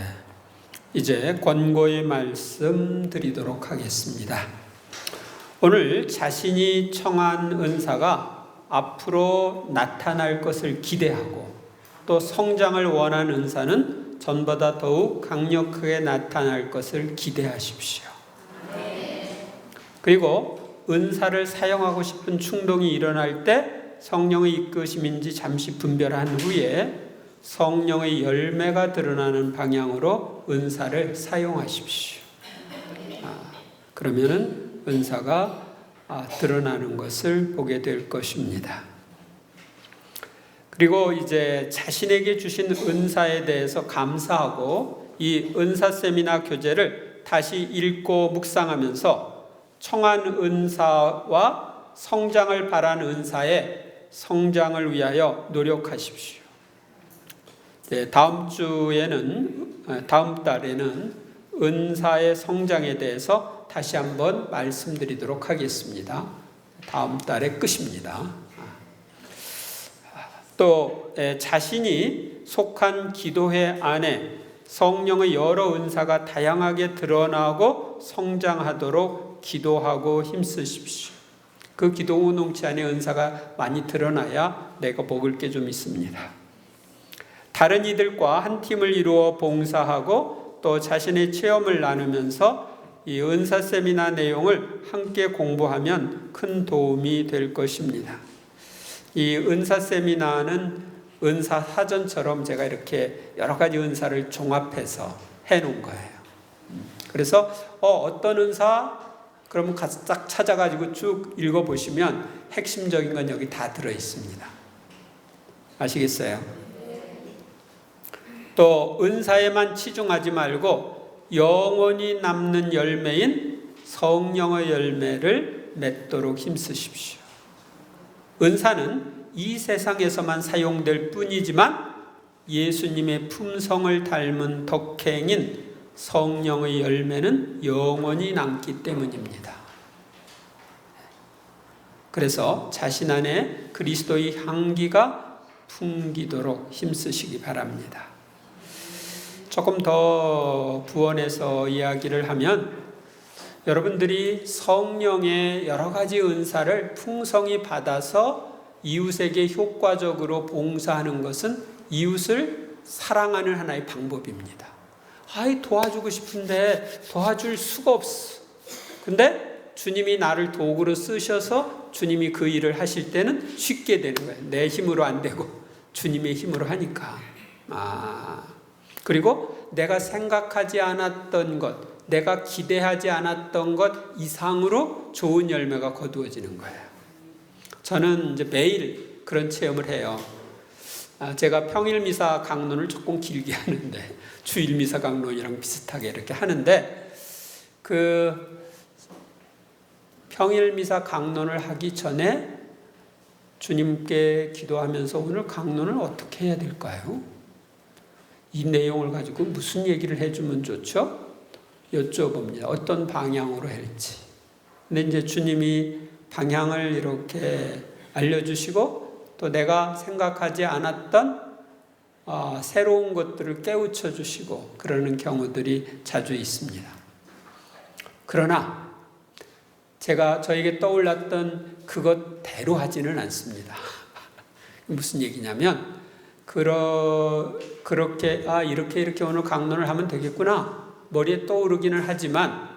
[SPEAKER 1] 이제 권고의 말씀 드리도록 하겠습니다. 오늘 자신이 청한 은사가 앞으로 나타날 것을 기대하고 또 성장을 원하는 은사는 전보다 더욱 강력하게 나타날 것을 기대하십시오. 그리고 은사를 사용하고 싶은 충동이 일어날 때 성령의 이끄심인지 잠시 분별한 후에 성령의 열매가 드러나는 방향으로 은사를 사용하십시오. 그러면은 은사가 드러나는 것을 보게 될 것입니다. 그리고 이제 자신에게 주신 은사에 대해서 감사하고 이 은사 세미나 교재를 다시 읽고 묵상하면서 청한 은사와 성장을 바라는 은사의 성장을 위하여 노력하십시오. 네, 다음 달에는 은사의 성장에 대해서 다시 한번 말씀드리도록 하겠습니다. 다음 달에 끝입니다. 또 자신이 속한 기도회 안에 성령의 여러 은사가 다양하게 드러나고 성장하도록 기도하고 힘쓰십시오. 그 기도 운동체 안에 은사가 많이 드러나야 내가 먹을 게 좀 있습니다. 다른 이들과 한 팀을 이루어 봉사하고 또 자신의 체험을 나누면서 이 은사 세미나 내용을 함께 공부하면 큰 도움이 될 것입니다. 이 은사 세미나는 은사 사전처럼 제가 이렇게 여러 가지 은사를 종합해서 해놓은 거예요. 그래서 어떤 은사? 그러면 딱 찾아가지고 쭉 읽어보시면 핵심적인 건 여기 다 들어있습니다. 아시겠어요? 또 은사에만 치중하지 말고 영원히 남는 열매인 성령의 열매를 맺도록 힘쓰십시오. 은사는 이 세상에서만 사용될 뿐이지만 예수님의 품성을 닮은 덕행인 성령의 열매는 영원히 남기 때문입니다. 그래서 자신 안에 그리스도의 향기가 풍기도록 힘쓰시기 바랍니다. 조금 더 부언해서 이야기를 하면 여러분들이 성령의 여러 가지 은사를 풍성히 받아서 이웃에게 효과적으로 봉사하는 것은 이웃을 사랑하는 하나의 방법입니다. 도와주고 싶은데 도와줄 수가 없어. 근데 주님이 나를 도구로 쓰셔서 주님이 그 일을 하실 때는 쉽게 되는 거예요. 내 힘으로 안 되고 주님의 힘으로 하니까. 그리고 내가 생각하지 않았던 것, 내가 기대하지 않았던 것 이상으로 좋은 열매가 거두어지는 거예요. 저는 이제 매일 그런 체험을 해요. 제가 평일 미사 강론을 조금 길게 하는데 주일 미사 강론이랑 비슷하게 이렇게 하는데 그 평일 미사 강론을 하기 전에 주님께 기도하면서 오늘 강론을 어떻게 해야 될까요? 이 내용을 가지고 무슨 얘기를 해주면 좋죠? 여쭤봅니다. 어떤 방향으로 할지. 근데 이제 주님이 방향을 이렇게 알려주시고 또 내가 생각하지 않았던 새로운 것들을 깨우쳐 주시고 그러는 경우들이 자주 있습니다. 그러나 제가 저에게 떠올랐던 그것대로 하지는 않습니다. 무슨 얘기냐면 그렇게 이렇게 오늘 강론을 하면 되겠구나 머리에 떠오르기는 하지만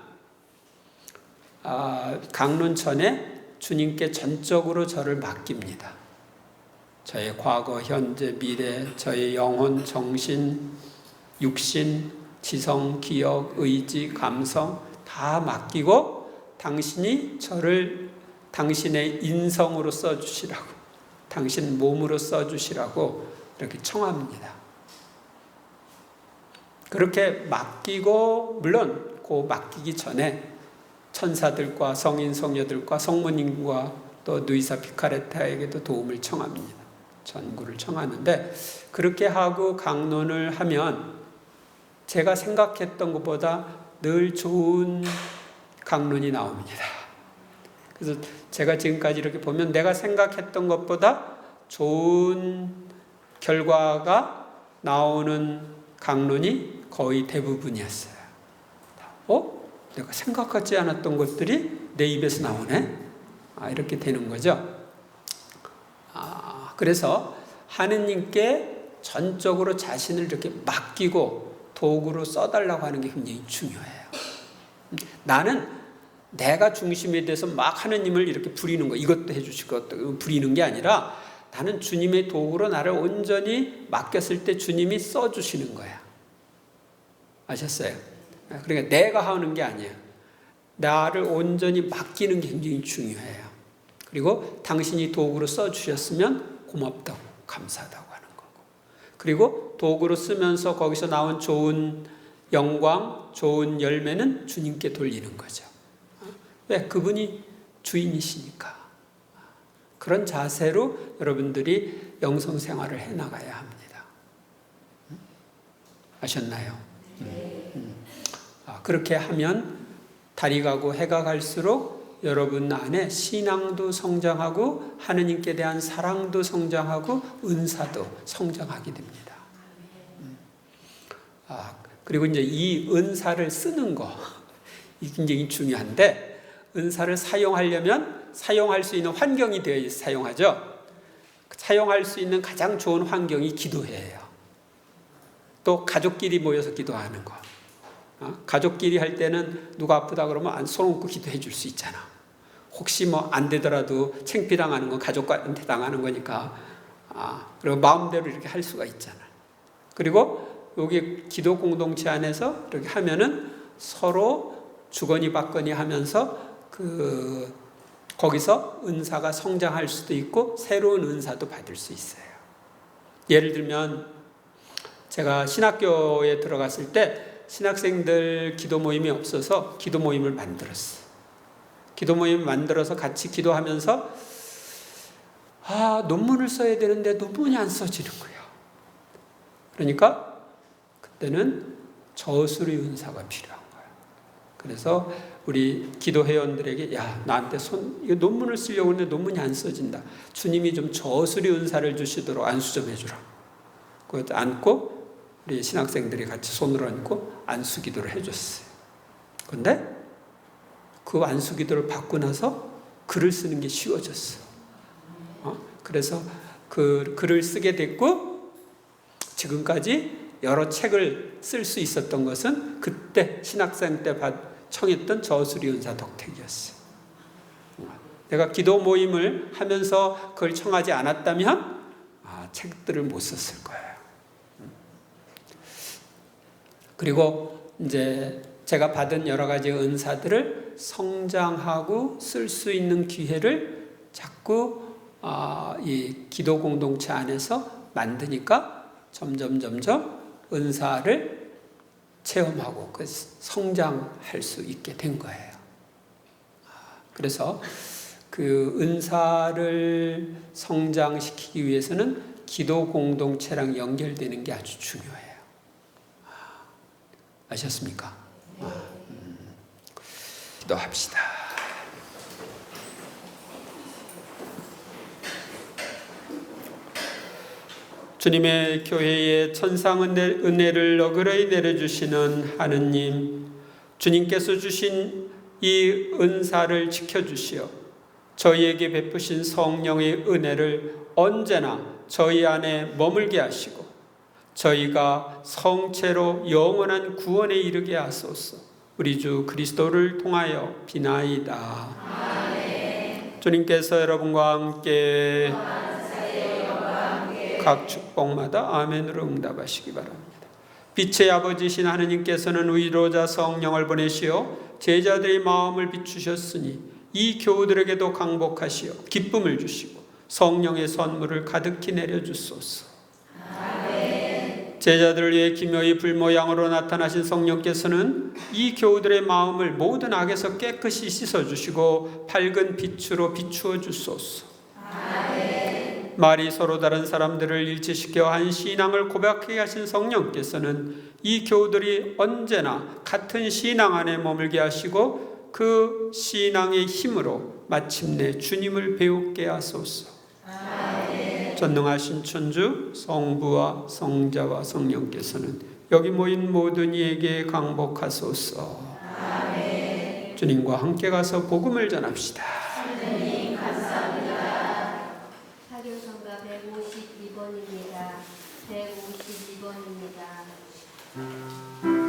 [SPEAKER 1] 강론 전에 주님께 전적으로 저를 맡깁니다. 저의 과거, 현재, 미래, 저의 영혼, 정신, 육신, 지성, 기억, 의지, 감성 다 맡기고 당신이 저를 당신의 인성으로 써주시라고, 당신 몸으로 써주시라고 이렇게 청합니다. 그렇게 맡기고 물론 그 맡기기 전에 천사들과 성인 성녀들과 성모님과 또 누이사 피카레타에게도 도움을 청합니다. 전구를 청하는데 그렇게 하고 강론을 하면 제가 생각했던 것보다 늘 좋은 강론이 나옵니다. 그래서 제가 지금까지 이렇게 보면 내가 생각했던 것보다 좋은 결과가 나오는 강론이 거의 대부분이었어요. 내가 생각하지 않았던 것들이 내 입에서 나오네? 이렇게 되는 거죠. 그래서 하느님께 전적으로 자신을 이렇게 맡기고 도구로 써달라고 하는 게 굉장히 중요해요. 나는 내가 중심에 대해서 막 하느님을 이렇게 부리는 거, 이것도 해주시고 그것도 부리는 게 아니라 나는 주님의 도구로 나를 온전히 맡겼을 때 주님이 써주시는 거야. 아셨어요? 그러니까 내가 하는 게 아니에요. 나를 온전히 맡기는 게 굉장히 중요해요. 그리고 당신이 도구로 써주셨으면 고맙다고 감사하다고 하는 거고, 그리고 도구로 쓰면서 거기서 나온 좋은 영광, 좋은 열매는 주님께 돌리는 거죠. 왜? 그분이 주인이시니까. 그런 자세로 여러분들이 영성 생활을 해나가야 합니다. 아셨나요? 그렇게 하면 달이 가고 해가 갈수록 여러분 안에 신앙도 성장하고 하느님께 대한 사랑도 성장하고 은사도 성장하게 됩니다. 그리고 이제 이 은사를 쓰는 거, 이 굉장히 중요한데, 은사를 사용하려면 사용할 수 있는 환경이 되어야 사용하죠. 사용할 수 있는 가장 좋은 환경이 기도회예요. 또 가족끼리 모여서 기도하는 거. 가족끼리 할 때는 누가 아프다 그러면 손 얹고 기도해 줄 수 있잖아. 혹시 뭐 안 되더라도 창피당하는 건 가족한테 당하는 거니까. 그리고 마음대로 이렇게 할 수가 있잖아. 그리고 여기 기도 공동체 안에서 이렇게 하면은 서로 주거니 받거니 하면서 거기서 은사가 성장할 수도 있고 새로운 은사도 받을 수 있어요. 예를 들면 제가 신학교에 들어갔을 때 신학생들 기도 모임이 없어서 기도 모임을 만들었어요. 기도 모임을 만들어서 같이 기도하면서 논문을 써야 되는데 논문이 안 써지는 거예요. 그러니까 그때는 저수리 은사가 필요한 거예요. 그래서 우리 기도회원들에게 나한테 이거 논문을 쓰려고 하는데 논문이 안 써진다. 주님이 좀 저수리 은사를 주시도록 안수 좀 해주라. 그것도 안고 우리 신학생들이 같이 손을 얹고 안수 기도를 해줬어요. 그런데 그 안수 기도를 받고 나서 글을 쓰는 게 쉬워졌어요. 그래서 그 글을 쓰게 됐고 지금까지 여러 책을 쓸 수 있었던 것은 그때 신학생 때 청했던 저수리 은사 덕택이었어요. 내가 기도 모임을 하면서 그걸 청하지 않았다면 책들을 못 썼을 거예요. 그리고 이제 제가 받은 여러 가지 은사들을 성장하고 쓸 수 있는 기회를 자꾸 이 기도 공동체 안에서 만드니까 점점 은사를 체험하고 성장할 수 있게 된 거예요. 그래서 그 은사를 성장시키기 위해서는 기도 공동체랑 연결되는 게 아주 중요해요. 아셨습니까? 기도합시다. 주님의 교회에 천상 은혜를 너그러이 내려주시는 하느님, 주님께서 주신 이 은사를 지켜주시어 저희에게 베푸신 성령의 은혜를 언제나 저희 안에 머물게 하시고 저희가 성체로 영원한 구원에 이르게 하소서. 우리 주 그리스도를 통하여 비나이다. 아멘. 주님께서 여러분과 함께 각 축복마다 아멘으로 응답하시기 바랍니다. 빛의 아버지신 하느님께서는 위로자 성령을 보내시어 제자들의 마음을 비추셨으니 이 교우들에게도 강복하시어 기쁨을 주시고 성령의 선물을 가득히 내려주소서. 제자들을 위해 기묘히 불모양으로 나타나신 성령께서는 이 교우들의 마음을 모든 악에서 깨끗이 씻어주시고 밝은 빛으로 비추어 주소서. 아멘. 말이 서로 다른 사람들을 일치시켜 한 신앙을 고백하게 하신 성령께서는 이 교우들이 언제나 같은 신앙 안에 머물게 하시고 그 신앙의 힘으로 마침내 주님을 배우게 하소서. 전능하신 천주 성부와 성자와 성령께서는 여기 모인 모든 이에게 강복하소서. 아멘. 주님과 함께 가서 복음을 전합시다. 하느님 감사합니다.
[SPEAKER 2] 사교성가 152번입니다. 152번입니다.